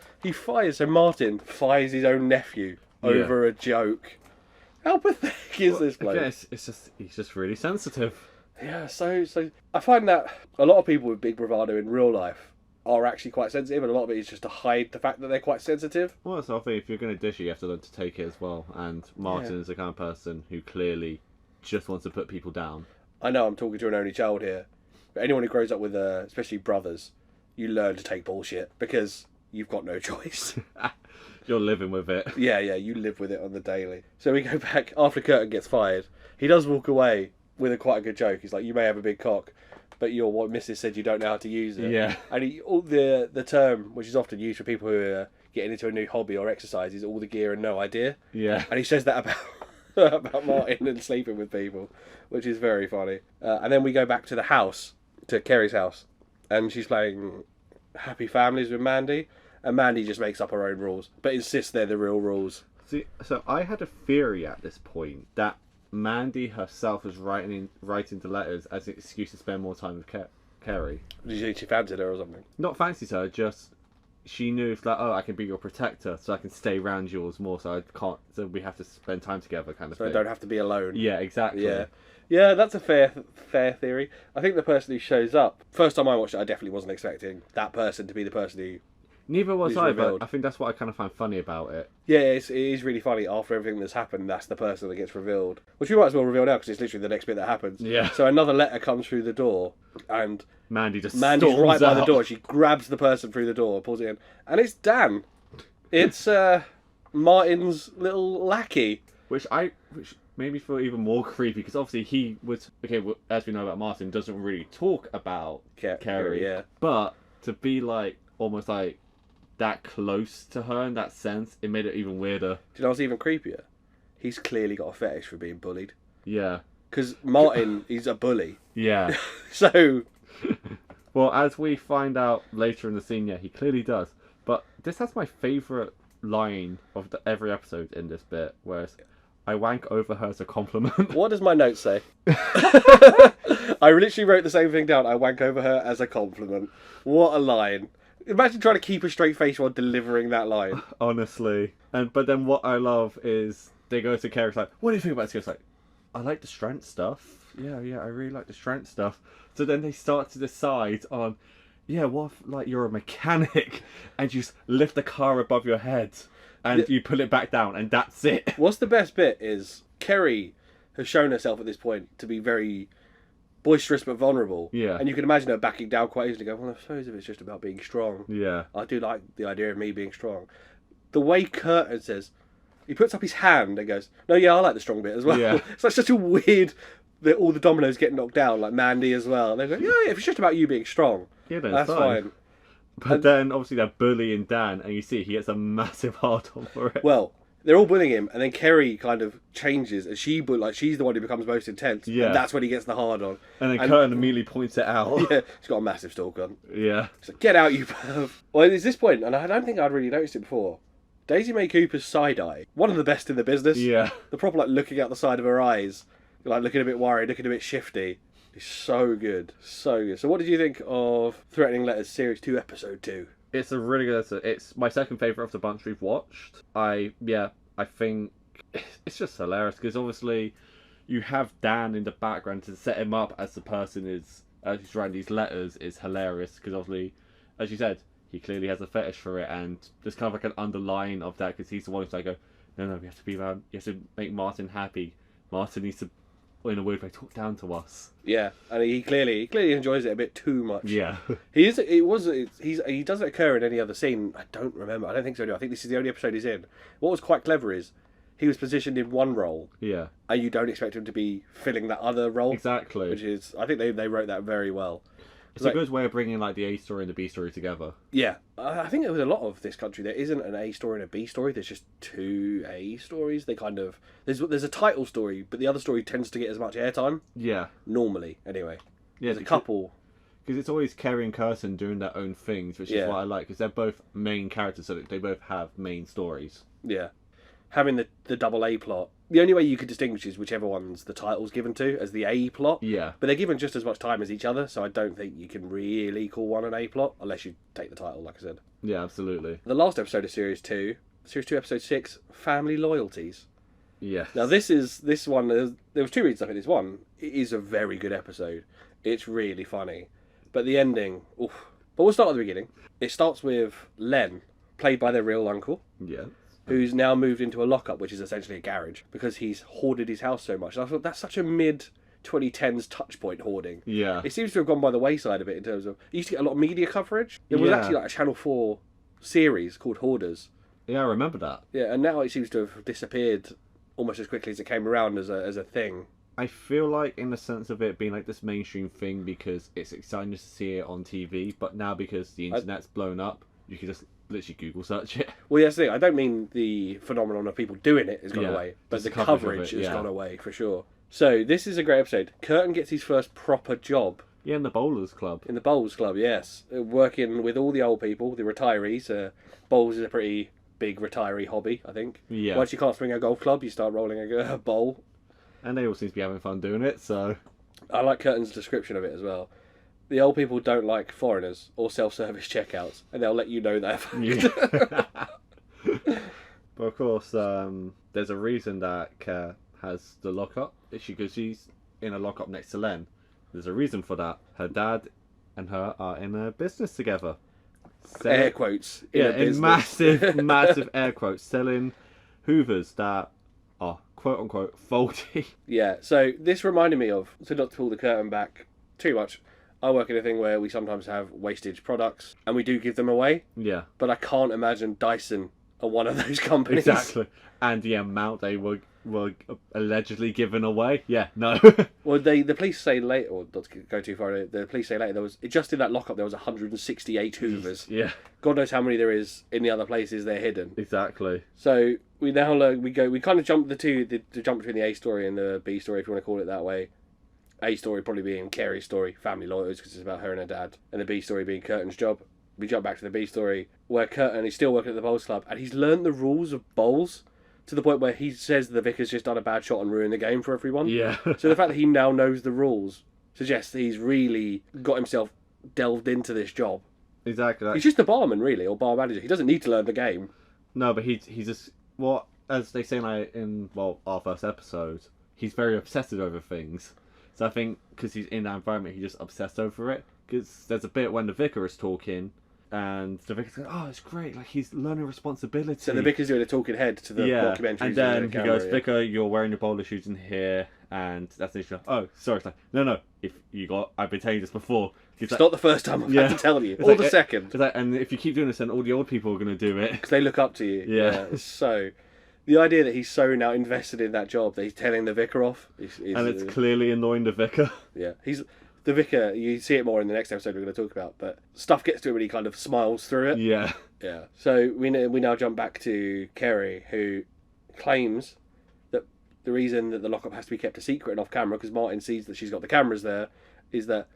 A: so Martin fires his own nephew over a joke. How pathetic is this bloke?
B: Again, he's just really sensitive.
A: Yeah, so I find that a lot of people with big bravado in real life are actually quite sensitive, and a lot of it is just to hide the fact that they're quite sensitive.
B: Well, so I think if you're going to dish it, you have to learn to take it as well. And Martin is the kind of person who clearly just wants to put people down.
A: I know I'm talking to an only child here, but anyone who grows up with, especially brothers, you learn to take bullshit because you've got no choice.
B: You're living with it.
A: Yeah, you live with it on the daily. So we go back after Curtin gets fired. He does walk away with quite a good joke. He's like, "You may have a big cock, but what Mrs. said you don't know how to use it."
B: Yeah.
A: And the term, which is often used for people who are getting into a new hobby or exercise, is all the gear and no idea.
B: Yeah.
A: And he says that about Martin and sleeping with people, which is very funny. And then we go back to the house, to Kerry's house, and she's playing Happy Families with Mandy, and Mandy just makes up her own rules, but insists they're the real rules.
B: See, so I had a theory at this point that Mandy herself was writing the letters as an excuse to spend more time with Kerry.
A: Did you think she fancied her or something?
B: Not fancied her, just she knew it's like, "Oh, I can be your protector, so I can stay around yours more. So we have to spend time together," kind of
A: So
B: thing.
A: I don't have to be alone.
B: Yeah, exactly.
A: Yeah, that's a fair theory. I think the person who shows up, first time I watched it, I definitely wasn't expecting that person to be the person who...
B: Neither was
A: Who's
B: I,
A: revealed.
B: but I think that's what I kind of find funny about it.
A: Yeah, it is really funny. After everything that's happened, that's the person that gets revealed. Which we might as well reveal now, because it's literally the next bit that happens.
B: Yeah.
A: So another letter comes through the door, and
B: Mandy's
A: right by the
B: out.
A: door. She grabs the person through the door, pulls it in, and it's Dan. It's Martin's little lackey.
B: Which made me feel even more creepy, because obviously he was... Okay, well, as we know about Martin, doesn't really talk about Kerry.
A: Yeah.
B: But to be like, almost like, that close to her in that sense, it made it even weirder.
A: Do you know what's even creepier? He's clearly got a fetish for being bullied.
B: Yeah.
A: Because Martin, he's a bully.
B: Yeah.
A: So...
B: Well, as we find out later in the scene, yeah, he clearly does. But this has my favourite line of every episode in this bit, whereas I wank over her as a compliment.
A: What does my note say? I literally wrote the same thing down. I wank over her as a compliment. What a line. Imagine trying to keep a straight face while delivering that line.
B: Honestly. But then what I love is they go to Kerry's like, "What do you think about this?" Goes like, "I like the strength stuff. Yeah, I really like the strength stuff." So then they start to decide on, yeah, what if, like, you're a mechanic and you just lift the car above your head and you pull it back down and that's it.
A: What's the best bit is Kerry has shown herself at this point to be very boisterous but vulnerable.
B: Yeah.
A: And you can imagine her backing down quite easily, going, "Well, I suppose if it's just about being strong.
B: Yeah.
A: I do like the idea of me being strong." The way Curtin says, he puts up his hand and goes, "No, yeah, I like the strong bit as well."
B: Yeah.
A: It's like such a weird... all the dominoes get knocked down, like Mandy as well. They go, "Yeah, if it's just about you being strong,
B: Yeah, then
A: that's
B: it's
A: fine."
B: But then obviously they're bullying Dan, and you see he gets a massive hard on for it.
A: Well, they're all bullying him, and then Kerry kind of changes, and she's the one who becomes most intense.
B: Yeah.
A: And that's when he gets the hard on.
B: And then Curtin immediately points it out.
A: Yeah, he's got a massive stalk on.
B: Yeah.
A: He's like, "Get out, you perv." Well, it's this point, and I don't think I'd really noticed it before. Daisy May Cooper's side eye, one of the best in the business.
B: Yeah.
A: The proper like looking out the side of her eyes, like looking a bit worried, looking a bit shifty. It's so good, so good. So, what did you think of Threatening Letters Series 2, Episode 2?
B: It's a really good episode. It's my second favourite of the bunch we've watched. I think it's just hilarious, because obviously you have Dan in the background to set him up as the person who's writing these letters is hilarious because obviously, as you said, he clearly has a fetish for it, and there's kind of like an underline of that because he's the one who's like, no, we have to be around. You have to make Martin happy. Martin needs to, in a weird way, talk down to us.
A: Yeah, and he clearly enjoys it a bit too much.
B: Yeah,
A: he doesn't occur in any other scene. I don't remember. I don't think so. I think this is the only episode he's in. What was quite clever is he was positioned in one role.
B: Yeah,
A: and you don't expect him to be filling that other role.
B: Exactly.
A: Which is, I think they wrote that very well.
B: It's a good way of bringing like the A story and the B story together.
A: Yeah, I think there was a lot of this country. There isn't an A story and a B story. There's just two A stories. They kind of there's a title story, but the other story tends to get as much airtime.
B: Yeah.
A: Normally, anyway.
B: Yeah.
A: There's a couple.
B: Because it's always Kerry and Curtin doing their own things, which is what I like. Because they're both main characters, so they both have main stories.
A: Yeah. Having the double A plot. The only way you could distinguish is whichever one's the title's given to as the A plot.
B: Yeah.
A: But they're given just as much time as each other, so I don't think you can really call one an A plot unless you take the title, like I said.
B: Yeah, absolutely.
A: The last episode of Series 2, Episode 6, Family Loyalties.
B: Yes.
A: Now this one, there was two reasons I think this one. It is a very good episode. It's really funny. But the ending, oof. But we'll start at the beginning. It starts with Len, played by their real uncle.
B: Yeah.
A: Who's now moved into a lockup, which is essentially a garage, because he's hoarded his house so much. And I thought that's such a mid-2010s touch point hoarding.
B: Yeah.
A: It seems to have gone by the wayside a bit in terms of... You used to get a lot of media coverage. There was actually like a Channel 4 series called Hoarders.
B: Yeah, I remember that.
A: Yeah, and now it seems to have disappeared almost as quickly as it came around as a thing.
B: I feel like in the sense of it being like this mainstream thing because it's exciting to see it on TV, but now because the internet's blown up, you can just literally Google search it.
A: Well, yes, I don't mean the phenomenon of people doing it has gone away, but the coverage has gone away for sure. So this is a great episode. Curtin gets his first proper job.
B: Yeah, in the Bowlers Club.
A: In the Bowls Club, yes. Working with all the old people, the retirees. Bowls is a pretty big retiree hobby, I think.
B: Yeah.
A: Once you can't swing a golf club, you start rolling a bowl.
B: And they all seem to be having fun doing it, so...
A: I like Curtin's description of it as well. The old people don't like foreigners or self-service checkouts, and they'll let you know that fact.
B: Yeah. But of course, there's a reason that Kerr has the lockup. It's because she's in a lockup next to Len. There's a reason for that. Her dad and her are in a business together.
A: Air quotes.
B: In massive air quotes. Selling Hoovers that are quote-unquote faulty.
A: Yeah, so this reminded me of, so not to pull the curtain back too much, I work in a thing where we sometimes have wastage products, and we do give them away.
B: Yeah.
A: But I can't imagine Dyson are one of those companies.
B: Exactly. And the amount they were allegedly given away. Yeah, no.
A: Well, the police say later, or not to go too far, the police say later, just in that lockup there was 168 Hoovers.
B: Yeah.
A: God knows how many there is in the other places they're hidden.
B: Exactly.
A: So we now learn, we kind of jump the jump between the A story and the B story, if you want to call it that way. A story probably being Carrie's story, family loyalties, because it's about her and her dad, and the B story being Curtin's job. We jump back to the B story, where Curtin is still working at the Bowls Club, and he's learned the rules of bowls to the point where he says the vicar's just done a bad shot and ruined the game for everyone.
B: Yeah.
A: So the fact that he now knows the rules suggests that he's really got himself delved into this job.
B: Exactly.
A: He's just a barman, really, or bar manager. He doesn't need to learn the game.
B: No, but he's just as they say in our first episode, he's very obsessive over things. So I think because he's in that environment, he just obsessed over it. Because there's a bit when the vicar is talking, and the vicar's going, "Oh, it's great! Like he's learning responsibility."
A: So the vicar's doing a talking head to the mockumentary.
B: And then he goes, "Vicar, you're wearing your bowler shoes in here," and that's the issue. Oh, sorry. It's like, no. If you I've been telling you this before.
A: It's like, not the first time I've had to tell you, or the second.
B: And if you keep doing this, then all the old people are going to do it
A: because they look up to you.
B: Yeah.
A: So. The idea that he's so now invested in that job that he's telling the vicar off
B: and it's clearly annoying the vicar.
A: Yeah, he's the vicar. You see it more in the next episode we're going to talk about, but stuff gets to him and he kind of smiles through it.
B: Yeah.
A: So we now jump back to Kerry, who claims that the reason that the lockup has to be kept a secret and off camera, because Martin sees that she's got the cameras there, is that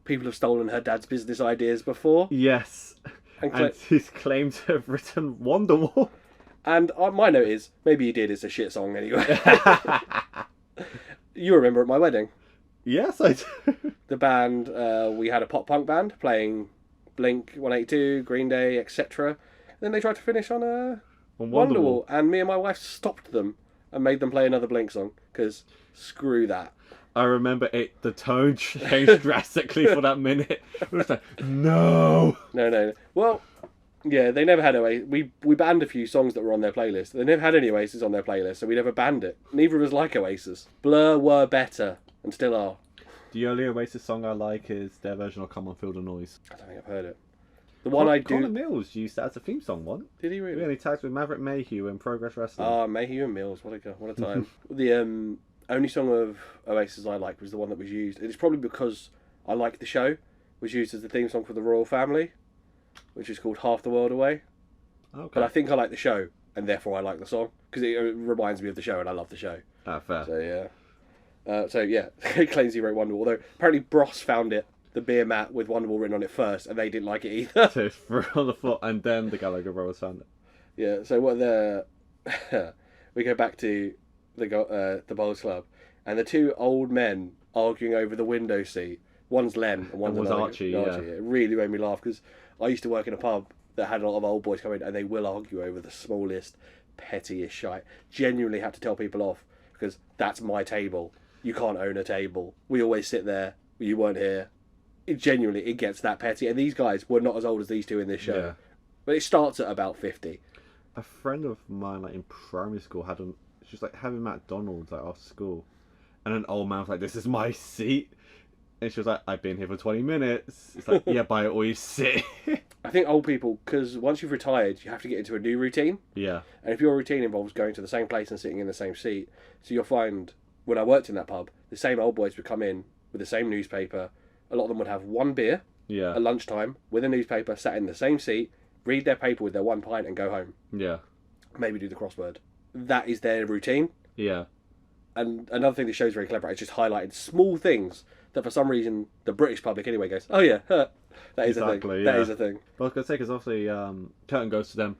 A: people have stolen her dad's business ideas before.
B: Yes. And he's claimed to have written Wonderwall.
A: And my note is, maybe he did, it's a shit song anyway. You remember at my wedding?
B: Yes, I do.
A: The band, we had a pop punk band playing Blink 182, Green Day, etc. Then they tried to finish on Wonderwall, and me and my wife stopped them and made them play another Blink song, because screw that.
B: I remember the tone changed drastically for that minute. It was like, no.
A: No. Well, yeah, they never had Oasis. We banned a few songs that were on their playlist. They never had any Oasis on their playlist, so we never banned it. Neither of us like Oasis. Blur were better, and still are.
B: The only Oasis song I like is their version of Come On Feel the Noise.
A: I don't think I've heard it. The one I do...
B: Connor Mills used that as a theme song once.
A: Did he really?
B: Yeah, he tagged with Maverick Mayhew and Progress Wrestling.
A: Ah, Mayhew and Mills. What a time. The only song of Oasis I liked was the one that was used. It's probably because I liked the show. Was used as the theme song for the Royal Family, which is called Half the World Away.
B: Okay.
A: But I think I like the show, and therefore I like the song, because it reminds me of the show, and I love the show.
B: Ah, fair.
A: So yeah. He claims he wrote Wonderwall, although apparently Bros found it, the beer mat with Wonderwall written on it first, and they didn't like it either.
B: So it's threw on the floor, and then the Gallagher brothers found it.
A: Yeah, so what we go back to the Bowls Club, and the two old men arguing over the window seat. One's Len, and one's
B: Archie. Yeah.
A: It really made me laugh, because I used to work in a pub that had a lot of old boys come in, and they will argue over the smallest, pettiest shite. Genuinely had to tell people off, because that's my table. You can't own a table. We always sit there. You weren't here. It gets that petty, and these guys were not as old as these two in this show.
B: Yeah.
A: But it starts at about 50.
B: A friend of mine, like in primary school, she was like having McDonald's like after school, and an old man was like, "This is my seat," and she was like, "I've been here for 20 minutes." It's like, yeah, buy it or you sit.
A: I think old people, because once you've retired, you have to get into a new routine.
B: Yeah.
A: And if your routine involves going to the same place and sitting in the same seat, so you'll find, when I worked in that pub, the same old boys would come in with the same newspaper. A lot of them would have one beer at lunchtime with a newspaper, sat in the same seat, read their paper with their one pint and go home.
B: Yeah.
A: Maybe do the crossword. That is their routine.
B: Yeah.
A: And another thing the show's very clever at is just highlighting small things that for some reason the British public anyway goes, oh yeah, that is a thing.
B: Yeah.
A: That is a thing.
B: But I was going to say, because obviously Curtin goes to them,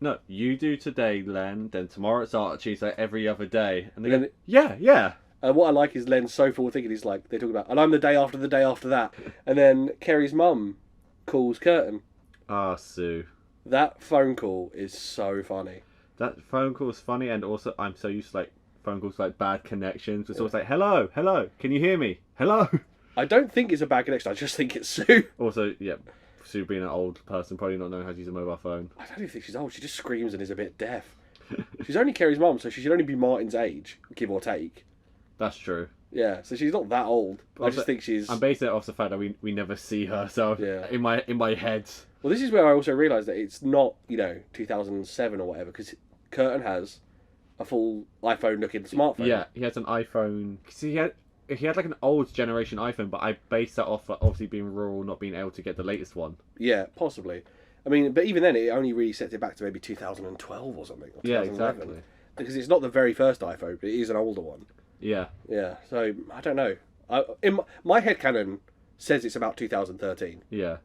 B: no, you do today, Len, then tomorrow it's Archie, so every other day. And they go, yeah.
A: And what I like is Len's so forward thinking. He's like, they talk about, and I'm the day after that. And then Kerry's mum calls Curtin.
B: Ah, Sue.
A: That phone call is so funny.
B: That phone call is funny, and also I'm so used to like phone calls like bad connections. It's always like, hello, can you hear me? Hello.
A: I don't think it's a bad connection. I just think it's Sue.
B: Also, yeah, Sue being an old person, probably not knowing how to use a mobile phone.
A: I don't even think she's old. She just screams and is a bit deaf. She's only Kerry's mum, so she should only be Martin's age, give or take.
B: That's true.
A: Yeah, so she's not that old.
B: But
A: I just think she's...
B: I'm basing it off the fact that we never see her, so
A: yeah.
B: in my head...
A: Well, this is where I also realised that it's not, 2007 or whatever, because Curtin has a full iPhone-looking smartphone.
B: Yeah, he has an iPhone... See, he had like an old generation iPhone, but I based that off obviously being rural, not being able to get the latest one.
A: Yeah, possibly. I mean, but even then, it only really set it back to maybe 2012 or something. Or 2011.
B: Yeah, exactly.
A: Because it's not the very first iPhone, but it is an older one.
B: Yeah.
A: Yeah, so, I don't know. In my headcanon says it's about 2013.
B: Yeah.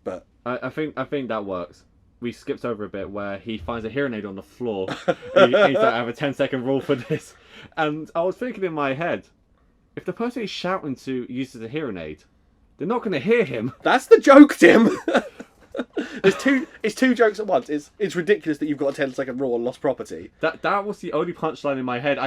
A: But...
B: I think that works. We skipped over a bit where he finds a hearing aid on the floor. He's like, I have a 10-second rule for this. And I was thinking in my head, if the person he's shouting to uses a hearing aid, they're not going to hear him.
A: That's the joke, Tim! It's two jokes at once. It's ridiculous that you've got a 10-second rule on lost property.
B: That was the only punchline in my head.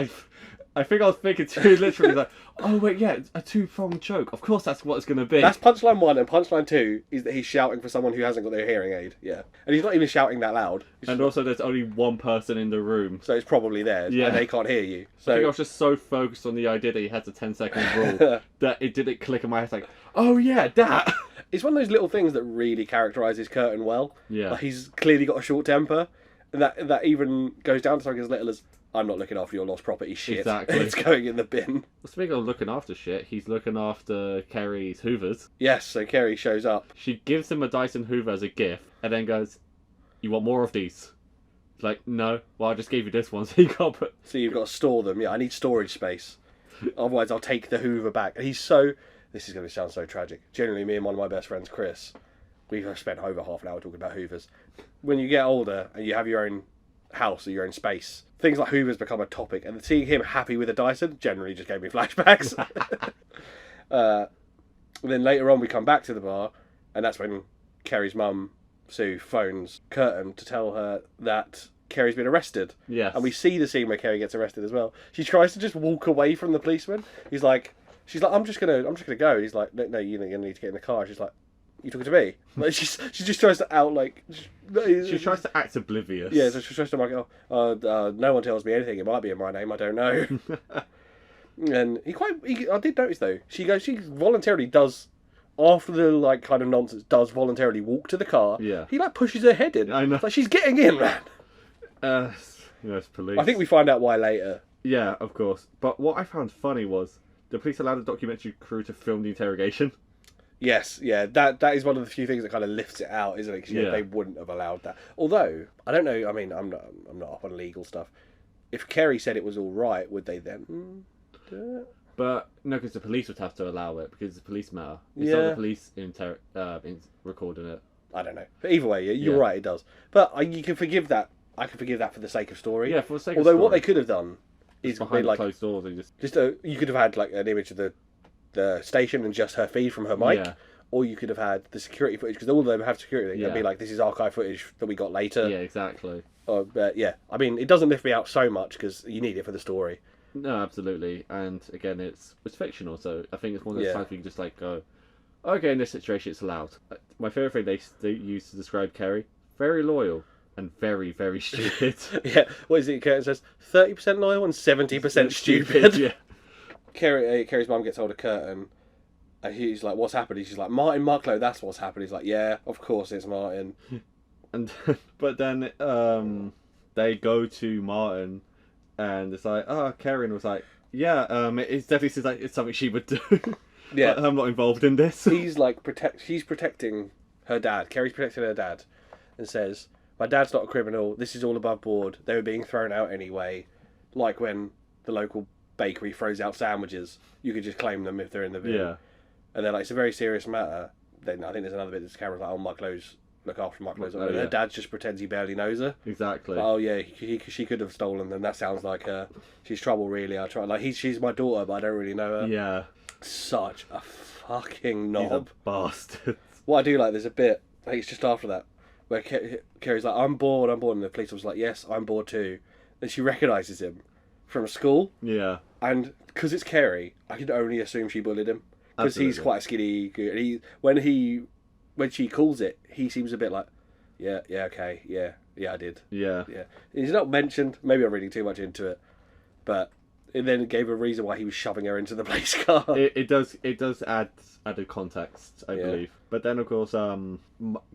B: I think I was thinking too literally like, oh wait, yeah, a two-pronged joke. Of course that's what it's going to be.
A: That's punchline 1, and punchline 2 is that he's shouting for someone who hasn't got their hearing aid. Yeah. And he's not even shouting that loud.
B: And also there's only one person in the room.
A: So it's probably there, and they can't hear you. So
B: I think I was just so focused on the idea that he has a 10-second rule that it didn't click in my head like, oh yeah, that.
A: It's one of those little things that really characterises Curtin well.
B: Yeah.
A: Like he's clearly got a short temper, and that even goes down to something as little as, I'm not looking after your lost property shit.
B: Exactly.
A: It's going in the bin.
B: Speaking of looking after shit, he's looking after Kerry's Hoovers.
A: Yes, so Kerry shows up.
B: She gives him a Dyson Hoover as a gift, and then goes, you want more of these? He's like, no, well I just gave you this one, so you can't put...
A: So you've got to store them. Yeah, I need storage space. Otherwise I'll take the Hoover back. And he's so... This is going to sound so tragic. Generally, me and one of my best friends, Chris, we've spent over half an hour talking about Hoovers. When you get older and you have your own house or your own space, things like Hoovers become a topic, and seeing him happy with a Dyson generally just gave me flashbacks. Then later on we come back to the bar, and that's when Kerry's mum, Sue, phones Curtin to tell her that Carrie's been arrested.
B: Yes.
A: And we see the scene where Carrie gets arrested as well. She tries to just walk away from the policeman. She's like, I'm just gonna go. And he's like, no, you're gonna need to get in the car. She's like, you talking to me? Like she just tries to
B: She tries to act oblivious.
A: Yeah, so she tries to like, no one tells me anything. It might be in my name. I don't know. And I did notice though. She voluntarily does. After the like kind of nonsense, does voluntarily walk to the car.
B: Yeah.
A: He like pushes her head in.
B: I know.
A: It's like she's getting in, man.
B: It's police.
A: I think we find out why later.
B: Yeah, of course. But what I found funny was the police allowed the documentary crew to film the interrogation.
A: Yes, yeah, that is one of the few things that kind of lifts it out, isn't it? Because they wouldn't have allowed that. Although I don't know. I mean, I'm not up on legal stuff. If Kerry said it was all right, would they then do it?
B: But no, because the police would have to allow it because it's a police matter. It's not the police recording it.
A: I don't know. But either way, you're right. It does. But you can forgive that. I can forgive that for the sake of story.
B: Yeah, for the sake
A: Although
B: of story.
A: what they could have done is
B: behind
A: like
B: closed doors. They
A: you could have had like an image of the station and just her feed from her mic.
B: Yeah.
A: Or you could have had the security footage because all of them have security. It'd be like, this is archive footage that we got later.
B: Yeah, exactly.
A: But yeah, I mean, it doesn't lift me out so much because you need it for the story.
B: No, absolutely. And again, it's fictional, so I think it's one of those times where you can just like go, okay, in this situation, it's allowed. My favourite thing they used to describe Kerry, very loyal and very, very stupid.
A: Yeah, what is it? Curtin says 30% loyal and 70% stupid.
B: Yeah.
A: Kerry's mum gets hold of Curtin. And he's like, what's happened? She's like, Martin Mucklow, that's what's happened. He's like, yeah, of course it's Martin.
B: And but then they go to Martin, and it's like, Karen was like, yeah, it definitely seems like it's something she would do.
A: Yeah,
B: but I'm not involved in this.
A: He's like she's protecting her dad. Kerry's protecting her dad, and says, my dad's not a criminal. This is all above board. They were being thrown out anyway. Like when the local bakery throws out sandwiches, you could just claim them if they're in the bin.
B: Yeah.
A: And they're like, it's a very serious matter. Then I think there's another bit that's Cameron's like, Mucklow's look after Mucklow's. And her dad just pretends he barely knows her.
B: Exactly.
A: Like, oh yeah, she could have stolen them. That sounds like her. She's trouble, really. I try. Like she's my daughter, but I don't really know her.
B: Yeah.
A: Such a fucking knob.
B: He's a bastard.
A: What I do like, there's a bit. I think it's just after that where Kerry's like, I'm bored, and the police officer's like, yes, I'm bored too. And she recognises him from school.
B: Yeah.
A: And because it's Kerry, I can only assume she bullied him. Because he's quite a skinny. And when she calls it, he seems a bit like, yeah, okay, yeah, I did.
B: Yeah.
A: Yeah. He's not mentioned. Maybe I'm reading too much into it, but it then gave a reason why he was shoving her into the police car.
B: It does add added context, I believe. But then of course,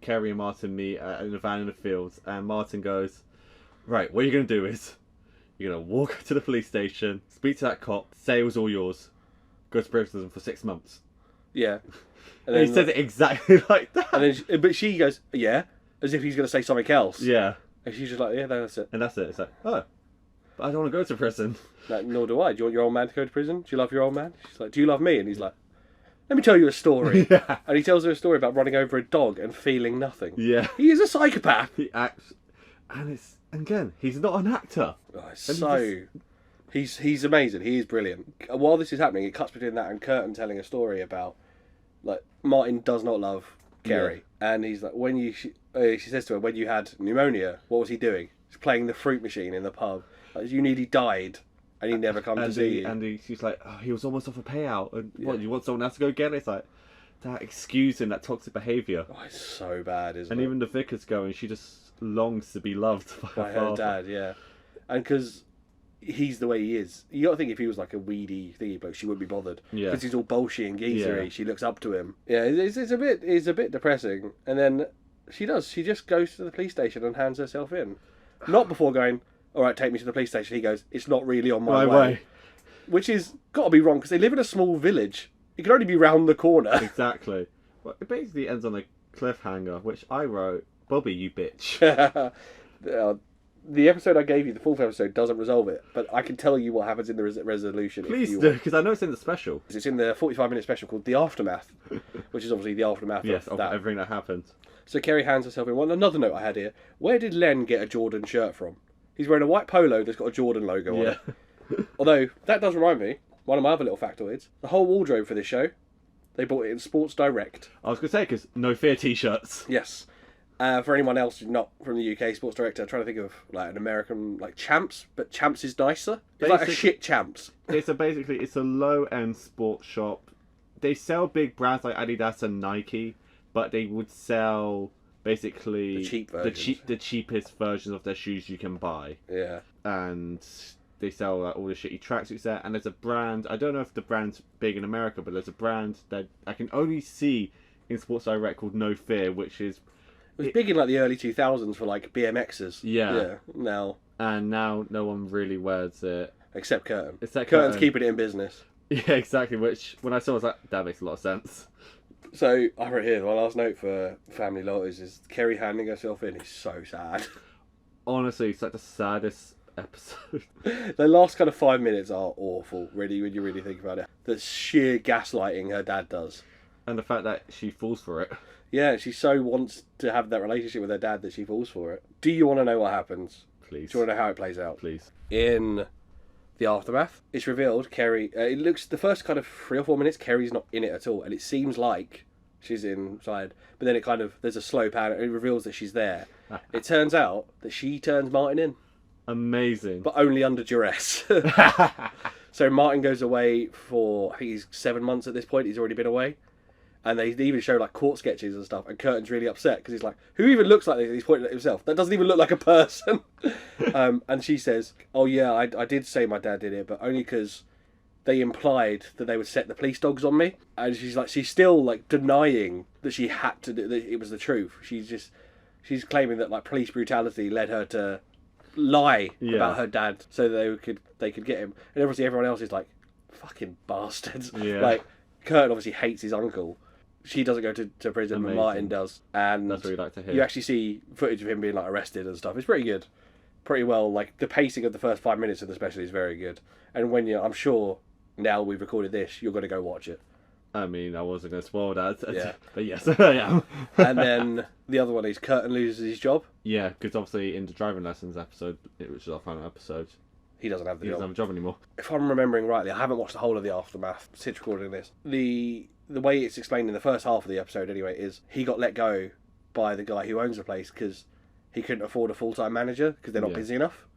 B: Kerry and Martin meet in a van in the fields, and Martin goes, right, what you're gonna do is you're gonna walk to the police station, speak to that cop, say it was all yours. Go to prison for 6 months.
A: Yeah.
B: And then he says it exactly like that.
A: And then but she goes, yeah, as if he's going to say something else.
B: Yeah.
A: And she's just like, yeah, that's it.
B: And that's it. It's like, oh, but I don't want to go to prison.
A: Like, nor do I. Do you want your old man to go to prison? Do you love your old man? She's like, do you love me? And he's like, let me tell you a story.
B: Yeah.
A: And he tells her a story about running over a dog and feeling nothing.
B: Yeah.
A: He is a psychopath.
B: He acts, and again, he's not an actor.
A: Oh, He's amazing. He is brilliant. While this is happening, it cuts between that and Curtin telling a story about, like, Martin does not love Kerry, and he's like, she says to her, when you had pneumonia, what was he doing? He's playing the fruit machine in the pub. Like, you nearly died, and he never come to see you.
B: And she's like, he was almost off a payout. And what, you want someone else to go get it? It's like, that excusing that toxic behaviour.
A: Oh, it's so bad, isn't it?
B: And even the vicar's going, she just longs to be loved by
A: her dad, yeah. And because he's the way he is, you got to think if he was like a weedy thingy bloke, she wouldn't be bothered.
B: Yeah.
A: Because he's all bolshy and geezery.
B: Yeah.
A: She looks up to him. Yeah, it's a bit depressing. And then she just goes to the police station and hands herself in. Not before going, all right, take me to the police station. He goes, it's not really on my way. Which is got to be wrong because they live in a small village. It can only be round the corner.
B: Exactly. Well, it basically ends on a cliffhanger, which I wrote, Bobby, you bitch.
A: The episode I gave you, the fourth episode, doesn't resolve it, but I can tell you what happens in the resolution.
B: Please do, because I know it's in the special.
A: It's in the 45-minute special called The Aftermath, which is obviously the aftermath
B: of
A: that.
B: everything that happened.
A: So Kerry hands herself in. Well, another note I had here. Where did Len get a Jordan shirt from? He's wearing a white polo that's got a Jordan logo on it. Although, that does remind me, one of my other little factoids, the whole wardrobe for this show, they bought it in Sports Direct.
B: I was going to say, because No Fear t-shirts.
A: Yes. For anyone else not from the UK, sports director, I'm trying to think of like an American like Champs, but Champs is nicer. It's like a shit Champs.
B: It's a low end sports shop. They sell big brands like Adidas and Nike, but they would sell basically
A: The cheap versions.
B: the cheapest versions of their shoes you can buy.
A: Yeah.
B: And they sell like, all the shitty tracksuits there. And there's a brand, I don't know if the brand's big in America, but there's a brand that I can only see in Sports Direct called No Fear, which is...
A: It was big in like the early 2000s for like BMXers.
B: Yeah.
A: Now.
B: And now no one really wears it.
A: Except Curtin.
B: Except
A: Curtin's
B: Curtin.
A: keeping it in business.
B: Yeah, exactly. Which, when I saw, I was like, that makes a lot of sense.
A: So, I wrote here, my last note for Family Loyalties is Kerry handing herself in is so sad.
B: Honestly, it's like the saddest episode.
A: The last kind of 5 minutes are awful, really, when you really think about it. The sheer gaslighting her dad does.
B: And the fact that she falls for it.
A: Yeah, she so wants to have that relationship with her dad that she falls for it. Do you want to know what happens?
B: Please.
A: Do you want to know how it plays out?
B: Please.
A: In the aftermath, it's revealed Kerry... it looks... The first kind of 3 or 4 minutes, Kerry's not in it at all. And it seems like she's inside. But then it kind of... There's a slow pan. It reveals that she's there. It turns out that she turns Martin in.
B: Amazing.
A: But only under duress. So Martin goes away for... I think he's 7 months at this point. He's already been away. And they even show like court sketches and stuff. And Curtin's really upset because he's like, who even looks like this? He's pointing at himself. That doesn't even look like a person. And she says, oh yeah, I did say my dad did it, but only because they implied that they would set the police dogs on me. And she's still like denying that she had to do that. It was the truth. She's claiming that like police brutality led her to lie about her dad so they could get him. And obviously everyone else is like, fucking bastards.
B: Yeah.
A: Like Curtin obviously hates his uncle. She doesn't go to prison,
B: Amazing.
A: but Martin does. And
B: That's what we like to hear.
A: you actually see footage of him being like arrested and stuff. It's pretty good. Pretty well. Like the pacing of the first 5 minutes of the special is very good. And I'm sure now we've recorded this, you're going to go watch it.
B: I mean, I wasn't going to spoil that.
A: Yeah.
B: But yes, I am.
A: And then the other one is Curtin loses his job.
B: Yeah, because obviously in the driving lessons episode, which is our final episode,
A: He doesn't have the
B: he
A: job.
B: doesn't have a job anymore.
A: If I'm remembering rightly, I haven't watched the whole of the aftermath since recording this. The way it's explained in the first half of the episode, anyway, is he got let go by the guy who owns the place because he couldn't afford a full-time manager because they're not busy enough.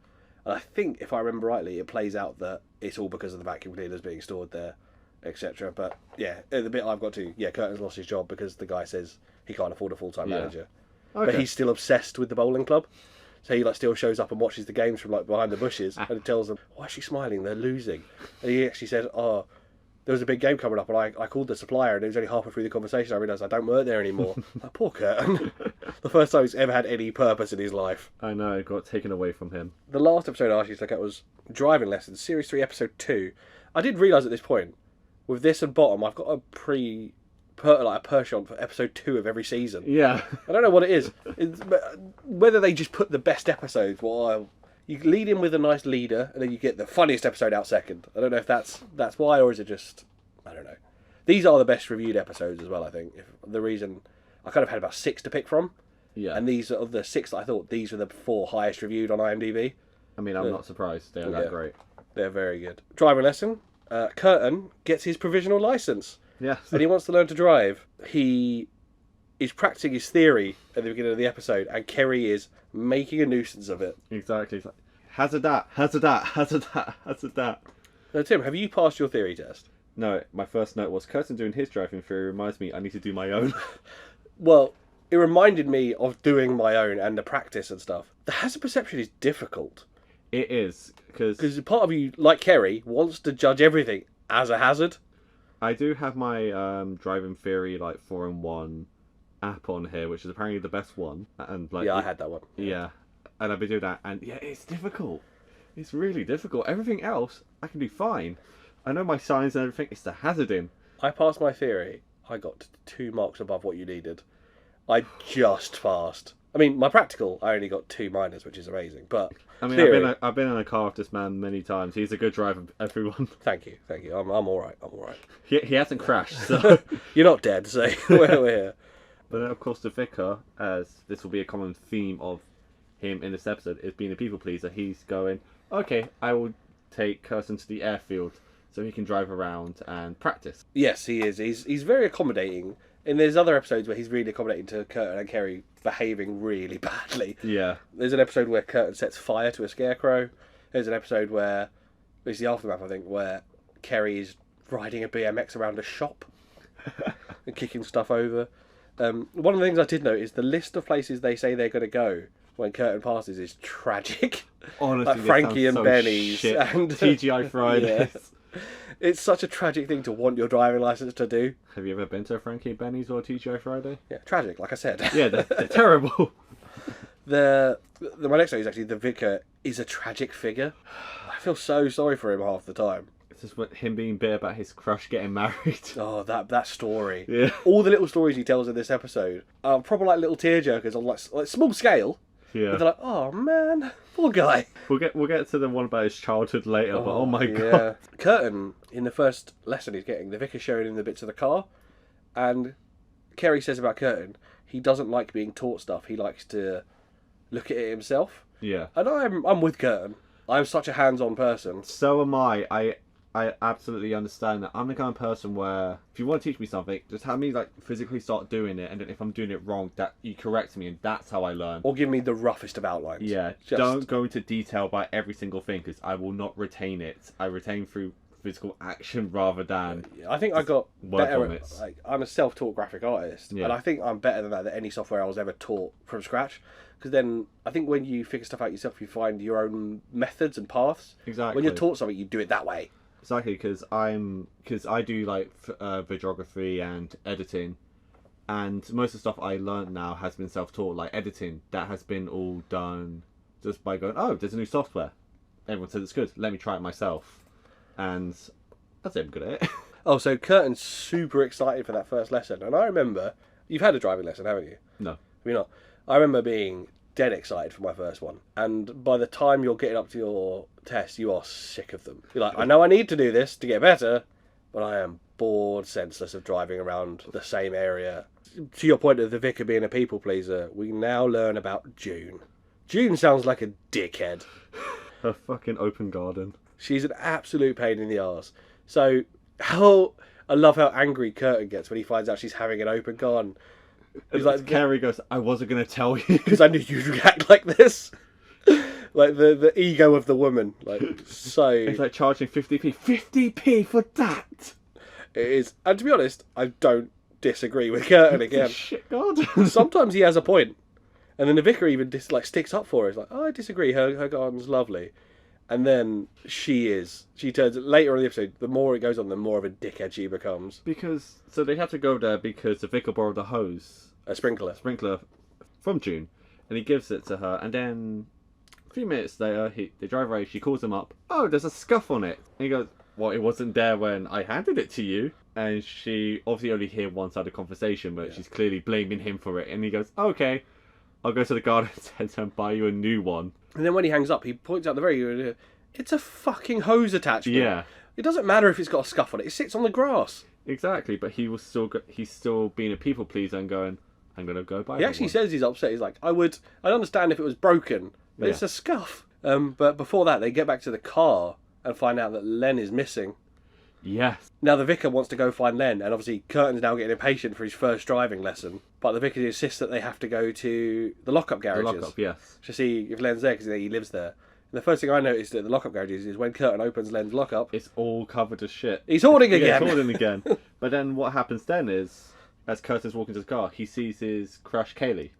A: And I think, if I remember rightly, it plays out that it's all because of the vacuum cleaners being stored there, etc. But yeah, the bit I've got to, Curtin's lost his job because the guy says he can't afford a full-time manager.
B: Okay.
A: But he's still obsessed with the bowling club. So he like still shows up and watches the games from like behind the bushes and he tells them, why is she smiling? They're losing. And he actually says, oh, there was a big game coming up and I called the supplier and it was only halfway through the conversation I realised I don't work there anymore. Like, poor Curtin. The first time he's ever had any purpose in his life.
B: I know, it got taken away from him.
A: The last episode I asked you to look at was Driving Lessons, Series 3, Episode 2. I did realise at this point, with this and Bottom, I've got a penchant for Episode 2 of every season.
B: Yeah.
A: I don't know what it is. Whether they just put the best episodes, you lead in with a nice leader, and then you get the funniest episode out second. I don't know if that's why, or is it just... I don't know. These are the best reviewed episodes as well, I think. The reason... I kind of had about 6 to pick from. Yeah. And these are the 6 that I thought these were the 4 highest reviewed on IMDb.
B: I mean, I'm not surprised. They're that great.
A: They're very good. Driving lesson. Curtin gets his provisional licence.
B: Yeah.
A: And he wants to learn to drive. He is practicing his theory at the beginning of the episode, and Kerry is making a nuisance of it.
B: Exactly. It's like, hazard that.
A: Now, Tim, have you passed your theory test?
B: No, my first note was Curtin doing his driving theory reminds me I need to do my own.
A: Well, it reminded me of doing my own and the practice and stuff. The hazard perception is difficult.
B: It is,
A: because part of you, like Kerry, wants to judge everything as a hazard.
B: I do have my driving theory 4-in-1 app on here, which is apparently the best one. And
A: I had that one.
B: Yeah, and I've been doing that, and yeah, it's difficult. It's really difficult. Everything else I can do fine. I know my signs and everything. It's the hazarding.
A: I passed my theory. I got 2 marks above what you needed. I just passed. I mean, my practical, I only got 2 minors, which is amazing. But
B: I mean,
A: theory,
B: I've been in a car with this man many times. He's a good driver, everyone.
A: Thank you. I'm all right.
B: He hasn't crashed, so
A: you're not dead. So we're here.
B: But then, of course, the vicar, as this will be a common theme of him in this episode, is being a people pleaser. He's going, okay, I will take Curtin to the airfield so he can drive around and practice.
A: Yes, he is. He's very accommodating, And there's other episodes where he's really accommodating to Curtin and Kerry behaving really badly.
B: Yeah.
A: There's an episode where Curtin sets fire to a scarecrow. There's an episode where, it's the aftermath, I think, where Kerry is riding a BMX around a shop and kicking stuff over. One of the things I did note is the list of places they say they're going to go when Curtin passes is tragic.
B: Honestly,
A: like Frankie and
B: so
A: Benny's
B: shit.
A: and
B: TGI Fridays.
A: Yeah. It's such a tragic thing to want your driving license to do.
B: Have you ever been to a Frankie and Benny's or TGI Friday?
A: Yeah, tragic, like I said.
B: Yeah, they're terrible.
A: My next note is actually the vicar is a tragic figure. I feel so sorry for him half the time.
B: It's just him being bitter about his crush getting married.
A: Oh, that story.
B: Yeah.
A: All the little stories he tells in this episode are probably like little tearjerkers on like small scale.
B: Yeah.
A: But they're like, oh man, poor guy.
B: We'll get to the one about his childhood later, but oh my god.
A: Curtin, in the first lesson he's getting, the vicar's showing him the bits of the car, and Kerry says about Curtin, he doesn't like being taught stuff. He likes to look at it himself.
B: Yeah.
A: And I'm with Curtin. I'm such a hands-on person.
B: So am I. I absolutely understand that. I'm the kind of person where if you want to teach me something, just have me like physically start doing it, and then if I'm doing it wrong, that you correct me, and that's how I learn.
A: Or give me the roughest of outlines.
B: Yeah, don't go into detail about every single thing because I will not retain it. I retain through physical action rather than.
A: I think I got better.
B: Vomits.
A: Like, I'm a self-taught graphic artist,
B: Yeah.
A: and I think I'm better than any software I was ever taught from scratch. Because then I think when you figure stuff out yourself, you find your own methods and paths.
B: Exactly.
A: When you're taught something, you do it that way.
B: Exactly, because I do like videography and editing, and most of the stuff I learned now has been self-taught. Like editing, that has been all done just by going, oh, there's a new software. Everyone says it's good. Let me try it myself, and that's it. I'm good at it.
A: Oh, so Curtin's super excited for that first lesson, and I remember you've had a driving lesson, haven't you?
B: No.
A: Have you not? I remember being dead excited for my first one, and by the time you're getting up to your test, you are sick of them. You're like, I know I need to do this to get better, but I am bored senseless of driving around the same area. To your point of the vicar being a people pleaser, we now learn about June. June sounds like a dickhead.
B: A fucking open garden.
A: She's an absolute pain in the arse. So I love how angry Curtin gets when he finds out she's having an open garden. He's like,
B: Carrie goes, I wasn't going to tell you.
A: because I knew you'd react like this. Like the ego of the woman. Like, so.
B: It's like charging 50p. 50p for that?
A: It is. And to be honest, I don't disagree with Curtin again.
B: Shit, God.
A: Sometimes he has a point. And then the vicar even sticks up for her. He's like, oh, I disagree. Her garden's lovely. And then she turns, later on in the episode, the more it goes on, the more of a dickhead she becomes.
B: Because, so they have to go there because the vicar borrowed a hose.
A: A sprinkler.
B: From June. And he gives it to her. And then, a few minutes later, they drive away. She calls him up. Oh, there's a scuff on it. And he goes, well, it wasn't there when I handed it to you. And she obviously only hear one side of the conversation, but she's clearly blaming him for it. And he goes, okay, I'll go to the garden centre and buy you a new one. And
A: then when he hangs up, he points out the very... It's a fucking hose attachment.
B: Yeah.
A: It doesn't matter if it's got a scuff on it. It sits on the grass.
B: Exactly, but he's still being a people pleaser and going, I'm going to go buy
A: He actually says he's upset. He's like, I'd understand if it was broken, but it's a scuff. But before that, they get back to the car and find out that Len is missing.
B: Yes.
A: Now the vicar wants to go find Len, and obviously Curtin's now getting impatient for his first driving lesson. But the vicar insists that they have to go to the lockup garages.
B: The lockup, yes.
A: To see if Len's there, because he lives there. And the first thing I noticed at the lockup garages is when Curtin opens Len's lockup,
B: it's all covered as shit.
A: He's hoarding again.
B: He's hoarding again. But then what happens then is, as Curtin's walking to the car, he sees his crush Kaylee.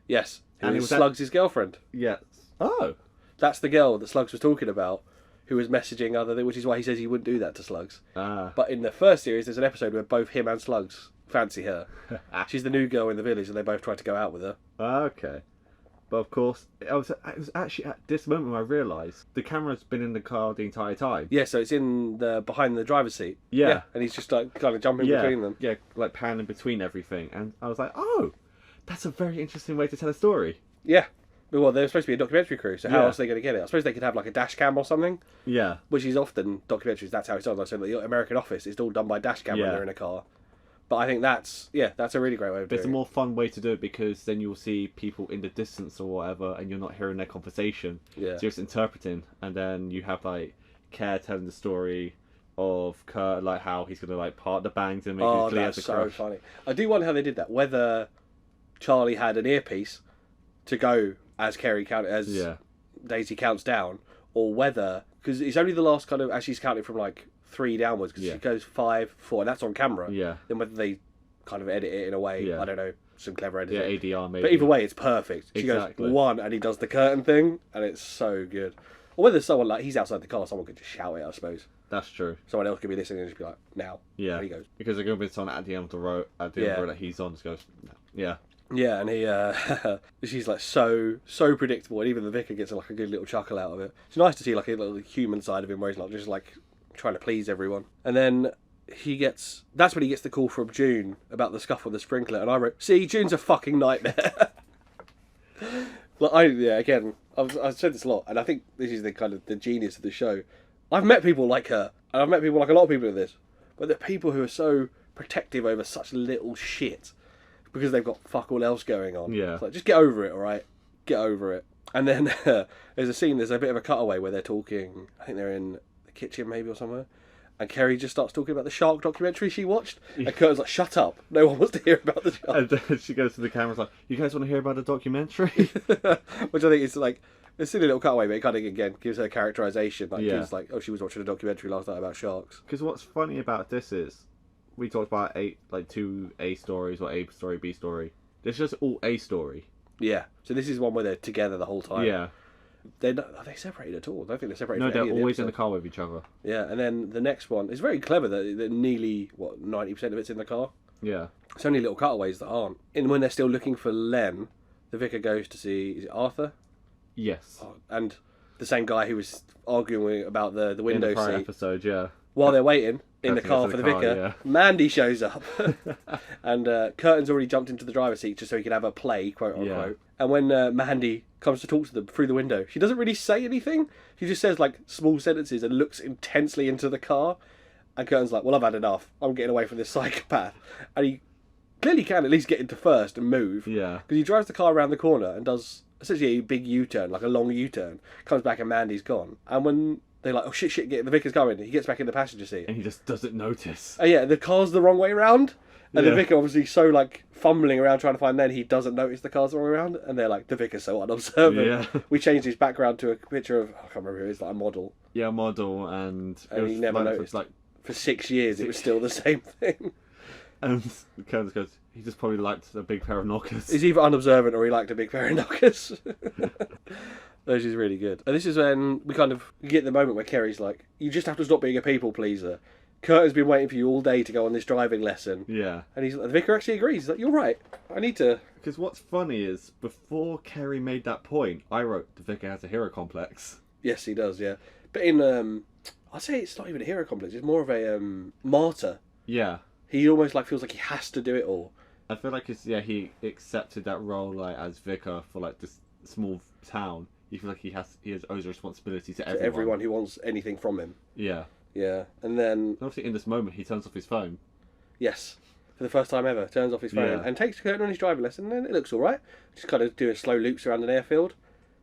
A: Yes.
B: And
A: it was Slugs' his girlfriend.
B: Yes. Oh.
A: That's the girl that Slugs was talking about, who was messaging which is why he says he wouldn't do that to Slugs.
B: Ah.
A: But in the first series, there's an episode where both him and Slugs fancy her. She's the new girl in the village, and they both try to go out with her.
B: Okay. But of course, it was actually at this moment I realised the camera's been in the car the entire time.
A: Yeah, so it's in behind the driver's seat.
B: Yeah.
A: And he's just like kind of jumping between them.
B: Yeah, like panning between everything. And I was like, oh, that's a very interesting way to tell a story.
A: Yeah. Well, they're supposed to be a documentary crew, so how else are they going to get it? I suppose they could have like a dash cam or something. Yeah. Which is often documentaries, that's how it's done. Like, so the American Office, it's all done by dash cam when they're in a car. But I think that's a really great way of doing it.
B: It's a more fun way to do it because then you'll see people in the distance or whatever and you're not hearing their conversation. Yeah. So you're just interpreting, and then you have like Care telling the story of Kurt, like how he's gonna like part the bangs and make
A: Oh,
B: it clear
A: that's
B: as a
A: so
B: crush.
A: funny. I do wonder how they did that. Whether Charlie had an earpiece to go as
B: Yeah.
A: Daisy counts down, or whether, because it's only the last kind of as she's counting from like 3 downwards, because
B: Yeah.
A: she goes 5, 4, and that's on camera.
B: Yeah.
A: Then whether they kind of edit it in a way,
B: Yeah.
A: I don't know, some clever editing.
B: Yeah, ADR maybe.
A: But either way, it's perfect. She
B: Exactly.
A: goes 1, and he does the curtain thing, and it's so good. Or whether someone like he's outside the car, someone could just shout it. I suppose
B: That's true.
A: someone else could be listening and just be like, "Now."
B: Yeah.
A: And he goes,
B: Because they're going to be someone at the end of the road, that he's on, just goes, no. Yeah.
A: yeah, and he, she's like so predictable, and even the vicar gets like a good little chuckle out of it. It's nice to see like a little human side of him where he's not just like trying to please everyone. And then that's when he gets the call from June about the scuff on the sprinkler, and I wrote, "See, June's a fucking nightmare." Again, I've said this a lot, and I think this is the kind of the genius of the show. I've met people like her, and I've met people like a lot of people in this, but they're people who are so protective over such little shit because they've got fuck all else going on.
B: Yeah.
A: It's like, just get over it, all right? Get over it. And then there's a bit of a cutaway where they're talking. I think they're in the kitchen maybe or somewhere. And Kerry just starts talking about the shark documentary she watched. And Kurt's like, "Shut up. No one wants to hear about the shark."
B: And then she goes to the cameras like, "You guys want to hear about a documentary?"
A: Which I think is like a silly little cutaway, but it kind of, again, gives her characterisation. Like,
B: Yeah.
A: gives, like, oh, she was watching a documentary last night about sharks.
B: Because what's funny about this is, we talked about 2 A stories, or A story, B story. It's just all A story.
A: Yeah. So this is one where they're together the whole time.
B: Yeah.
A: Are they separated at all? I don't think they're separated.
B: No,
A: for any
B: they're
A: of the
B: always in the
A: episodes.
B: car with each other.
A: Yeah, and then the next one is very clever that nearly 90% of it's in the car.
B: Yeah.
A: It's only little cutaways that aren't. And when they're still looking for Len, the vicar goes to see, is it Arthur?
B: Yes.
A: And the same guy who was arguing about the
B: In
A: window
B: the prior
A: seat.
B: episode, yeah.
A: While they're waiting in the
B: That's
A: car
B: to
A: for
B: the
A: the
B: car,
A: vicar,
B: yeah.
A: Mandy shows up. And Curtin's already jumped into the driver's seat just so he could have a play, quote unquote.
B: Yeah.
A: And when Mandy comes to talk to them through the window, she doesn't really say anything. She just says like small sentences and looks intensely into the car. And Curtin's like, "Well, I've had enough. I'm getting away from this psychopath." And he clearly can at least get into first and move.
B: Yeah.
A: Because he drives the car around the corner and does essentially a big U-turn, like a long U-turn. Comes back and Mandy's gone. And when they're like, "Oh shit, the vicar's going," he gets back in the passenger seat.
B: And he just doesn't notice.
A: Oh yeah, the car's the wrong way around. And
B: Yeah.
A: the vicar obviously so like fumbling around trying to find Len, he doesn't notice the car's the wrong way around. And they're like, "The vicar's so unobservant."
B: Yeah.
A: We changed his background to a picture of, I can't remember who it is, like a model.
B: Yeah, model, and
A: And he never noticed.
B: like,
A: For 6 years, it was still the same thing.
B: and Curtis goes, he just probably liked a big pair of knockers.
A: He's either unobservant or he liked a big pair of knockers. Which is really good. And this is when we kind of get the moment where Kerry's like, "You just have to stop being a people pleaser. Curtin's been waiting for you all day to go on this driving lesson."
B: Yeah.
A: And the vicar actually agrees. He's like, "You're right. I need to..."
B: Because what's funny is, before Kerry made that point, I wrote, the vicar has a hero complex.
A: Yes, he does, yeah. But in, I'd say it's not even a hero complex. It's more of a martyr.
B: Yeah.
A: He almost like feels like he has to do it all.
B: I feel like he accepted that role like as vicar for like this small town. You feel like he owes a responsibility to
A: To everyone who wants anything from him.
B: Yeah.
A: Yeah. And then,
B: And obviously in this moment he turns off his phone.
A: yes, for the first time ever, turns off his phone
B: Yeah.
A: and takes Curtin on his driving lesson, and it looks all right. Just kind of do a slow loops around an airfield.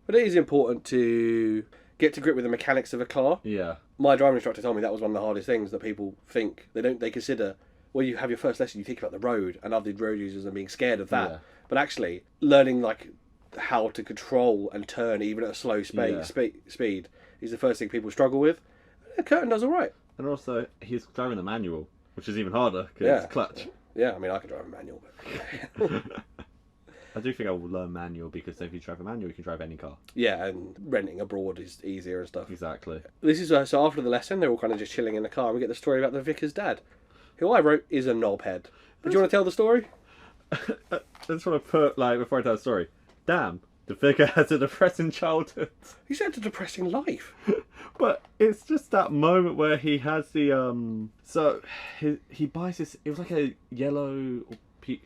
A: But it is important to get to grip with the mechanics of a car.
B: Yeah.
A: My driving instructor told me that was one of the hardest things that people think. They consider, well, you have your first lesson, you think about the road and other road users and being scared of that.
B: Yeah.
A: But actually, learning like how to control and turn even at a slow speed is the first thing people struggle with. Curtin does all right.
B: And also he's driving the manual, which is even harder because
A: Yeah.
B: it's clutch.
A: Yeah, I mean, I can drive a manual, but
B: I do think I will learn manual because if you drive a manual, you can drive any car.
A: yeah, and renting abroad is easier and stuff.
B: Exactly.
A: This is so after the lesson, they're all kind of just chilling in the car, and we get the story about the vicar's dad, who I wrote is a knobhead. Do you want to tell the story?
B: I just want to put, like, before I tell the story, damn, the vicar has a depressing childhood.
A: He's had a depressing life.
B: But it's just that moment where he has the, so he buys this, it was like a yellow or peach,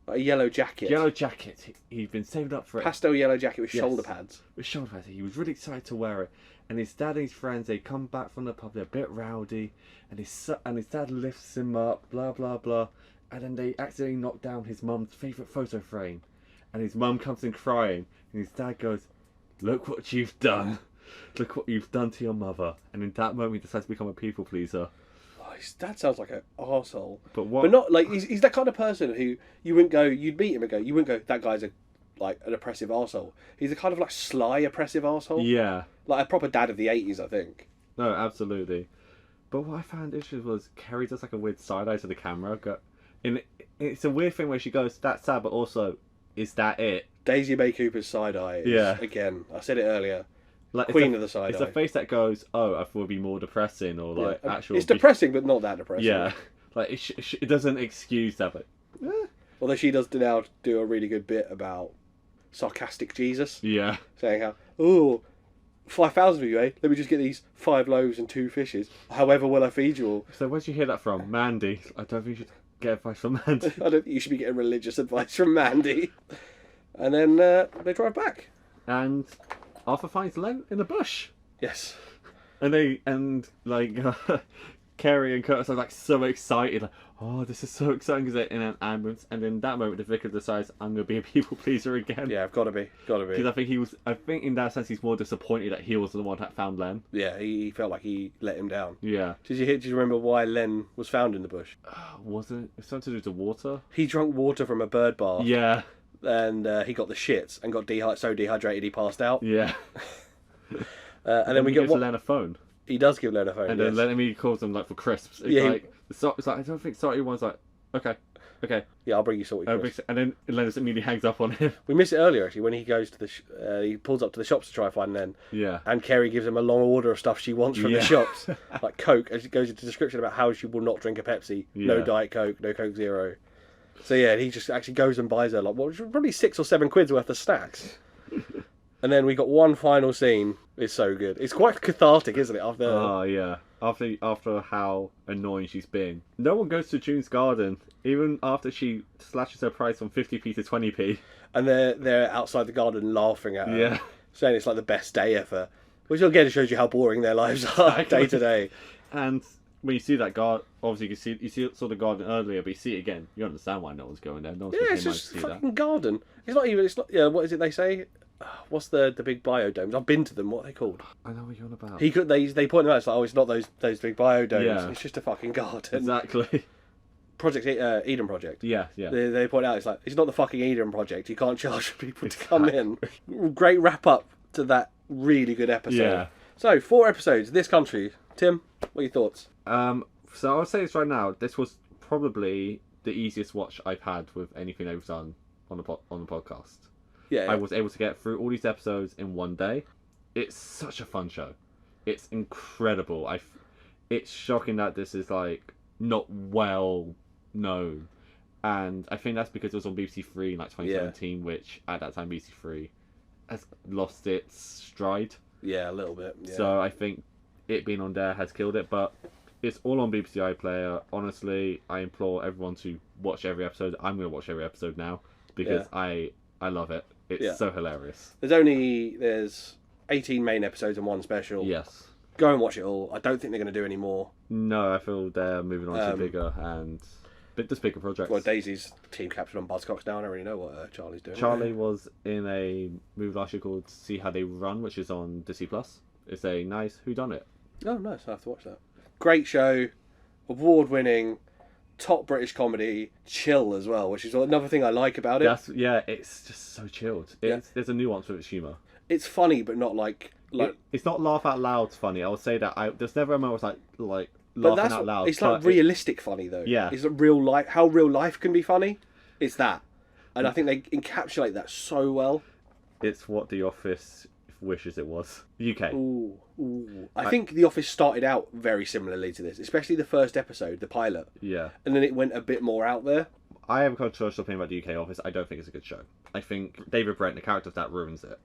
A: A yellow jacket.
B: yellow jacket. He'd been saved up for it.
A: Pastel yellow jacket with
B: Yes.
A: shoulder pads.
B: With shoulder pads. He was really excited to wear it. And his dad and his friends, they come back from the pub, they're a bit rowdy. And his dad lifts him up, blah, blah, blah. And then they accidentally knock down his mum's favourite photo frame. And his mum comes in crying. And his dad goes, "Look what you've done." Look what you've done to your mother. And in that moment, he decides to become a people pleaser.
A: Oh, his dad sounds like an arsehole.
B: But what?
A: But not like he's that kind of person who you wouldn't go. You'd meet him and go. You wouldn't go. That guy's like an oppressive arsehole. He's a kind of like sly oppressive arsehole.
B: Yeah.
A: Like a proper dad of the 80s, I think.
B: No, absolutely. But what I found interesting was Kerry does like a weird side eye to the camera. And it's a weird thing where she goes, "That's sad," but also, is that it?
A: Daisy May Cooper's side eye. Again, I said it earlier.
B: Like
A: Queen of the side eye.
B: It's a face that goes, "Oh, I thought it'd be more depressing," or like actual.
A: It's depressing, but not that depressing.
B: Yeah, like it doesn't excuse that, but.
A: Although she does now do a really good bit about sarcastic Jesus.
B: Yeah.
A: Saying how, oh, 5,000 of you, eh? Let me just get these 5 loaves and 2 fishes. However will I feed you all?
B: So where'd you hear that from? Mandy. I don't think you should get advice from Mandy.
A: I don't think you should be getting religious advice from Mandy. And then they drive back.
B: And Arthur finds Len in the bush.
A: Yes.
B: And Kerry and Curtis are like so excited, like, oh, this is so exciting because they're in an ambulance. And in that moment, the vicar decides, I'm going to be a people pleaser again.
A: Yeah, I've got to be.
B: Because I think in that sense he's more disappointed that he was the one that found Len.
A: Yeah, he felt like he let him down.
B: Yeah.
A: Did you remember why Len was found in the bush?
B: Wasn't it something to do with the water?
A: He drank water from a bird bath.
B: Yeah.
A: And he got the shits and got so dehydrated he passed out.
B: Yeah.
A: And then we get
B: Len a phone.
A: He does give Len a phone.
B: And then Len immediately calls him like for crisps. It's like I don't think salty one's like, okay.
A: Yeah, I'll bring you salty crisps.
B: And then Len just immediately hangs up on him.
A: We missed it earlier actually when he goes to he pulls up to the shops to try and find Len.
B: Yeah.
A: And Kerry gives him a long order of stuff she wants from the shops, like Coke, and she goes into description about how she will not drink a Pepsi, no Diet Coke, no Coke Zero. So yeah, he just actually goes and buys her like probably 6 or 7 quid's worth of snacks. And then we got one final scene. It's so good. It's quite cathartic, isn't it?
B: Oh yeah. After how annoying she's been, no one goes to June's garden, even after she slashes her price from 50p to 20p.
A: And they're outside the garden laughing at her,
B: yeah,
A: saying it's like the best day ever. Which again shows you how boring their lives are day to day.
B: And when you see that garden, obviously you saw the garden earlier, but you see it again, you understand why no one's going there. No one's
A: it's just a fucking garden. It's not even. It's not. Yeah, what is it they say? What's the big biodomes? I've been to them. What are they called?
B: I know what you're on about.
A: They point them out. It's like, oh, it's not those big biodomes.
B: Yeah.
A: It's just a fucking garden.
B: Exactly.
A: Project Eden Project.
B: Yeah.
A: They point out it's like it's not the fucking Eden Project. You can't charge people to come in. Great wrap up to that really good episode.
B: Yeah.
A: So 4 episodes. This country. Tim, what are your thoughts?
B: So I'll say this right now. This was probably the easiest watch I've had with anything I've done on the podcast.
A: Yeah.
B: I was able to get through all these episodes in one day. It's such a fun show. It's incredible. It's shocking that this is like not well known, and I think that's because it was on BBC Three in like 2017, which at that time BBC Three has lost its stride.
A: Yeah, a little bit. Yeah.
B: So I think it being on there has killed it, but it's all on BBC iPlayer. Honestly, I implore everyone to watch every episode. I'm going to watch every episode now because I love it. It's so hilarious.
A: There's 18 main episodes and 1 special.
B: Yes.
A: Go and watch it all. I don't think they're going to do any more.
B: No, I feel they're moving on to bigger projects.
A: Well, Daisy's team captain on Buzzcocks now. I don't really know what Charlie's doing.
B: Charlie was in a movie last year called See How They Run, which is on Disney+. It's a nice whodunit.
A: Oh, nice. I have to watch that. Great show. Award-winning. Top British comedy, chill as well, which is another thing I like about it.
B: It's just so chilled. There's a nuance with its humour.
A: It's funny, but not like
B: it's not laugh out loud funny. I would say that there's never a moment where it's like laughing out loud.
A: It's like realistic funny though.
B: Yeah,
A: it's real life. How real life can be funny. It's that, and I think they encapsulate that so well.
B: It's what The Office wishes it was. UK.
A: Ooh. I think The Office started out very similarly to this, especially the first episode, the pilot.
B: Yeah.
A: And then it went a bit more out there.
B: I have a controversial opinion about the UK Office. I don't think it's a good show. I think David Brent, the character of that, ruins it.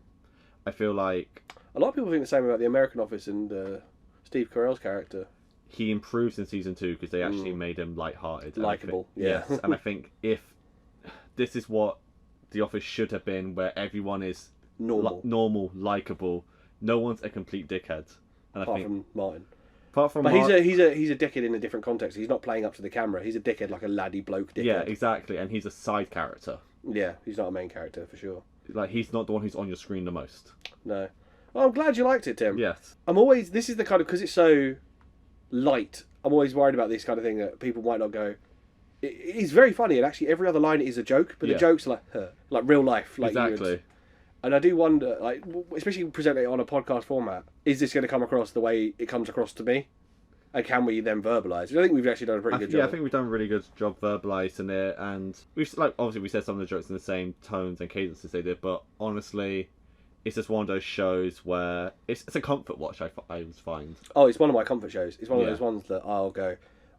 B: I feel like
A: a lot of people think the same about the American Office and Steve Carell's character.
B: He improves in season 2 because they actually made him light-hearted,
A: likeable.
B: Yes, and I think if this is what The Office should have been, where everyone is normal, likeable. No one's a complete dickhead. And
A: apart from Martin.
B: But
A: he's a dickhead in a different context. He's not playing up to the camera. He's a dickhead, like a laddie bloke dickhead.
B: Yeah, exactly. And he's a side character.
A: Yeah, he's not a main character for sure.
B: Like he's not the one who's on your screen the most.
A: No, Oh, I'm glad you liked it, Tim.
B: Yes.
A: This is the kind of, because it's so light, I'm always worried about this kind of thing that people might not go, it's very funny, and actually every other line is a joke, but the joke's like real life. Like
B: Exactly.
A: And I do wonder, like, especially presenting it on a podcast format, is this going to come across the way it comes across to me? And can we then verbalise? I think we've actually done a pretty good job.
B: Yeah, I think we've done a really good job verbalising it, and we've obviously we said some of the jokes in the same tones and cadences they did, but honestly, it's just one of those shows where it's a comfort watch. I find.
A: Oh, it's one of my comfort shows. It's one of those ones that I'll go,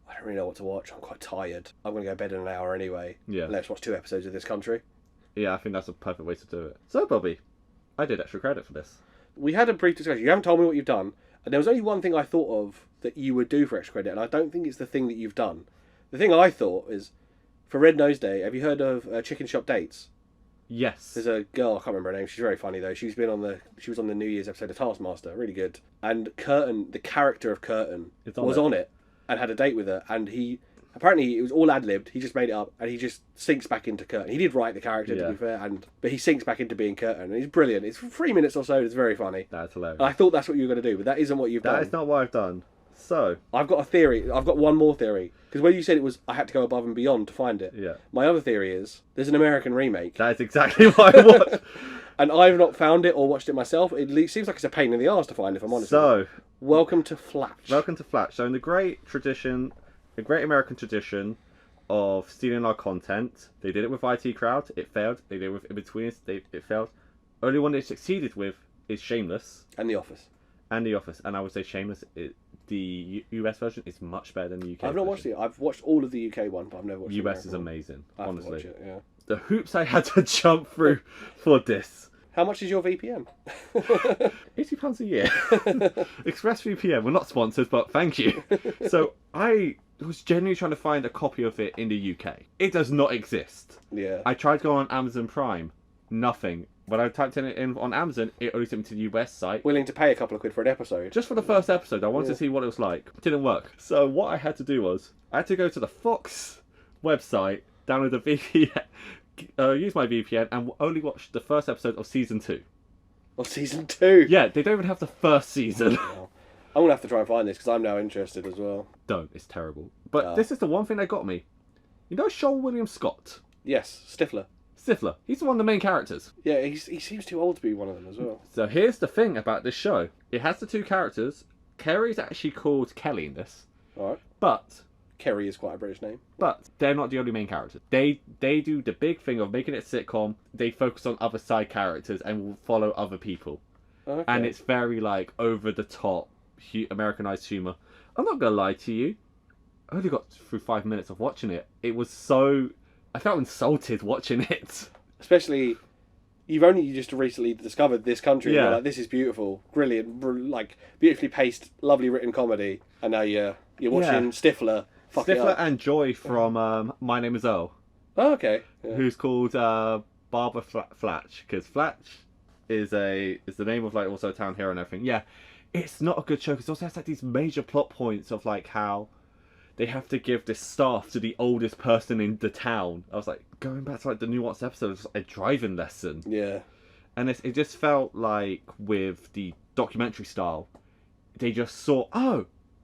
A: I don't really know what to watch. I'm quite tired. I'm going to go to bed in an hour anyway.
B: Yeah.
A: Let's watch 2 episodes of This Country.
B: Yeah, I think that's a perfect way to do it. So, Bobby, I did extra credit for this.
A: We had a brief discussion. You haven't told me what you've done, and there was only one thing I thought of that you would do for extra credit, and I don't think it's the thing that you've done. The thing I thought is, for Red Nose Day, have you heard of Chicken Shop Dates?
B: Yes.
A: There's a girl, I can't remember her name. She's very funny though. She was on the New Year's episode of Taskmaster. Really good. And Curtin, the character of Curtin, was on it and had a date with her. And apparently it was all ad-libbed. He just made it up, and he just sinks back into Curtin. He did write the character, to be fair, but he sinks back into being Curtin, and he's brilliant. It's 3 minutes or so. It's very funny.
B: That's hilarious.
A: And I thought that's what you were going to do, but that isn't what you've done.
B: That is not what I've done. So
A: I've got a theory. I've got one more theory, because when you said it was, I had to go above and beyond to find it.
B: Yeah.
A: My other theory is there's an American remake.
B: That is exactly what I watched.
A: And I've not found it or watched it myself. It seems like it's a pain in the arse to find, if I'm honest.
B: So,
A: welcome to Flash.
B: Welcome to Flash. So, in the great American tradition of stealing our content, they did it with IT Crowd. It failed. They did it with In-Betweeners. It failed. Only one they succeeded with is Shameless.
A: And The Office.
B: And The Office. And I would say Shameless, the US version is much better than the UK
A: I've not watched it. I've watched all of the UK one, but I've never watched the
B: US is
A: American one.
B: amazing,
A: I have to
B: honestly.
A: watch it, yeah.
B: The hoops I had to jump through for this.
A: How much is your VPN?
B: £80 a year. ExpressVPN. We're not sponsored, but thank you. So I was genuinely trying to find a copy of it in the UK. It does not exist.
A: Yeah.
B: I tried going on Amazon Prime. Nothing. When I typed it in on Amazon, it only took me to the US site.
A: Willing to pay a couple of quid for an episode?
B: Just for the first episode. I wanted to see what it was like. It didn't work. So what I had to do was, I had to go to the Fox website, download the VPN, use my VPN, and only watch the first episode of season 2.
A: Of season 2?
B: Yeah, they don't even have the first season.
A: I'm going to have to try and find this, because I'm now interested as well.
B: Don't. It's terrible. But this is the one thing that got me. You know Sean William Scott?
A: Yes, Stifler.
B: Stifler. He's one of the main characters.
A: Yeah, he seems too old to be one of them as well.
B: So here's the thing about this show. It has the 2 characters. Kerry's actually called Kelly in this.
A: Alright.
B: But
A: Kerry is quite a British name.
B: But they're not the only main characters. They do the big thing of making it a sitcom. They focus on other side characters and will follow other people.
A: Okay.
B: And it's very like over the top, Americanized humor. I'm not gonna lie to you. I only got through 5 minutes of watching it. It was so... I felt insulted watching it.
A: Especially, you just recently discovered This Country.
B: Yeah.
A: And you're like, this is beautiful, brilliant, like beautifully paced, lovely written comedy. And now you're watching Stifler.
B: Stifler and Joy from My Name Is Earl.
A: Oh, okay. Yeah.
B: Who's called Barbara Flatch, because Flatch is the name of like also a town hero and everything. Yeah, it's not a good show because it also has like these major plot points of like how they have to give this staff to the oldest person in the town. I was like, going back to like the nuanced episode, it's a driving lesson.
A: Yeah.
B: And it just felt like with the documentary style, they just saw,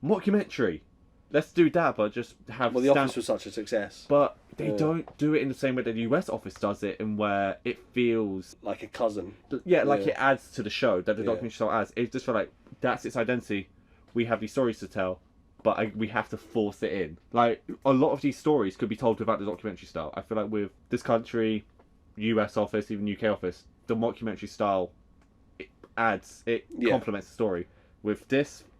B: mockumentary. Let's do that, but just have...
A: Well, The Office was such a success.
B: But they don't do it in the same way that the US Office does it, in where it feels...
A: like a cousin.
B: Yeah, like it adds to the show, that the documentary style adds. It just felt like, that's its identity. We have these stories to tell, but we have to force it in. Like, a lot of these stories could be told without the documentary style. I feel like with This Country, US Office, even UK Office, the mockumentary style, it complements the story. With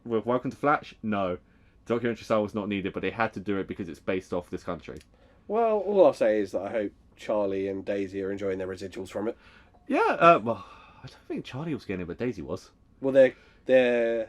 B: Welcome to Flash, no. Documentary style was not needed, but they had to do it because it's based off This Country.
A: Well, all I'll say is that I hope Charlie and Daisy are enjoying their residuals from it.
B: Yeah, well, I don't think Charlie was getting it, but Daisy was.
A: Well, they're...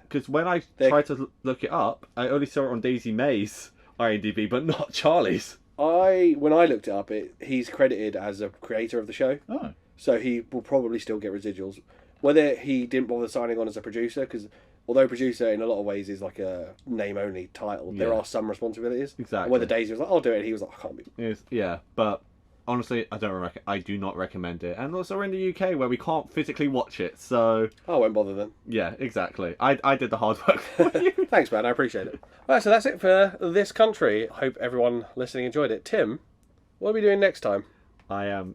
B: Because when I tried to look it up, I only saw it on Daisy May's IMDb, but not Charlie's.
A: When I looked it up, he's credited as a creator of the show.
B: Oh.
A: So he will probably still get residuals. Whether he didn't bother signing on as a producer, because... although producer in a lot of ways is like a name-only title, there are some responsibilities.
B: Exactly.
A: And whether Daisy was like, I'll do it, and he was like, I can't be.
B: Yeah, but honestly, I do not recommend it. And also we're in the UK where we can't physically watch it, so
A: I won't bother then.
B: yeah, exactly. I did the hard work for you.
A: Thanks, man. I appreciate it. Right, so that's it for this country. Hope everyone listening enjoyed it. Tim, what are we doing next time?
B: I am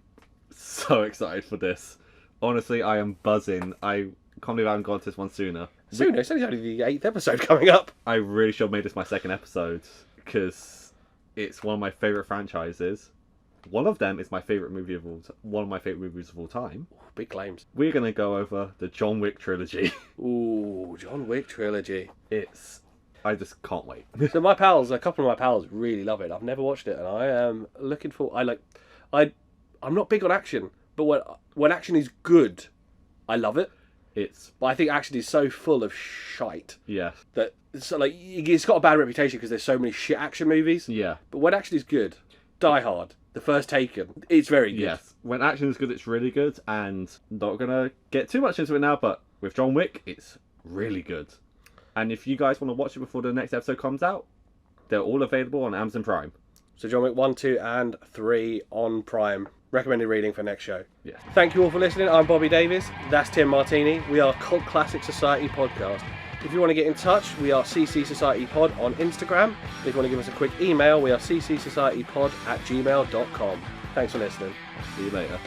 B: so excited for this. Honestly, I am buzzing. I can't believe I haven't gone to this one sooner.
A: Soon, it's only the 8th episode coming up.
B: I really should have made this my second episode because it's one of my favourite franchises. One of them is my favourite movie of one of my favourite movies of all time.
A: Big claims.
B: We're going to go over the John Wick trilogy.
A: Ooh, John Wick trilogy.
B: I just can't wait.
A: So a couple of my pals really love it. I've never watched it, and I am looking for. I'm not big on action, but when action is good, I love it. But I think action is so full of shite.
B: Yeah.
A: That it's got a bad reputation because there's so many shit action movies.
B: Yeah.
A: But when action is good, Die Hard, The First Taken, it's very good.
B: Yes. When action is good, it's really good, and not gonna get too much into it now, but with John Wick, it's really good. And if you guys want to watch it before the next episode comes out, they're all available on Amazon Prime.
A: So John Wick 1, 2, and 3 on Prime. Recommended reading for next show.
B: Yeah.
A: Thank you all for listening. I'm Bobby Davis. That's Tim Martini. We are Cult Classic Society Podcast. If you want to get in touch, we are CC Society Pod on Instagram. If you want to give us a quick email, we are ccsocietypod@gmail.com. Thanks for listening.
B: See you later.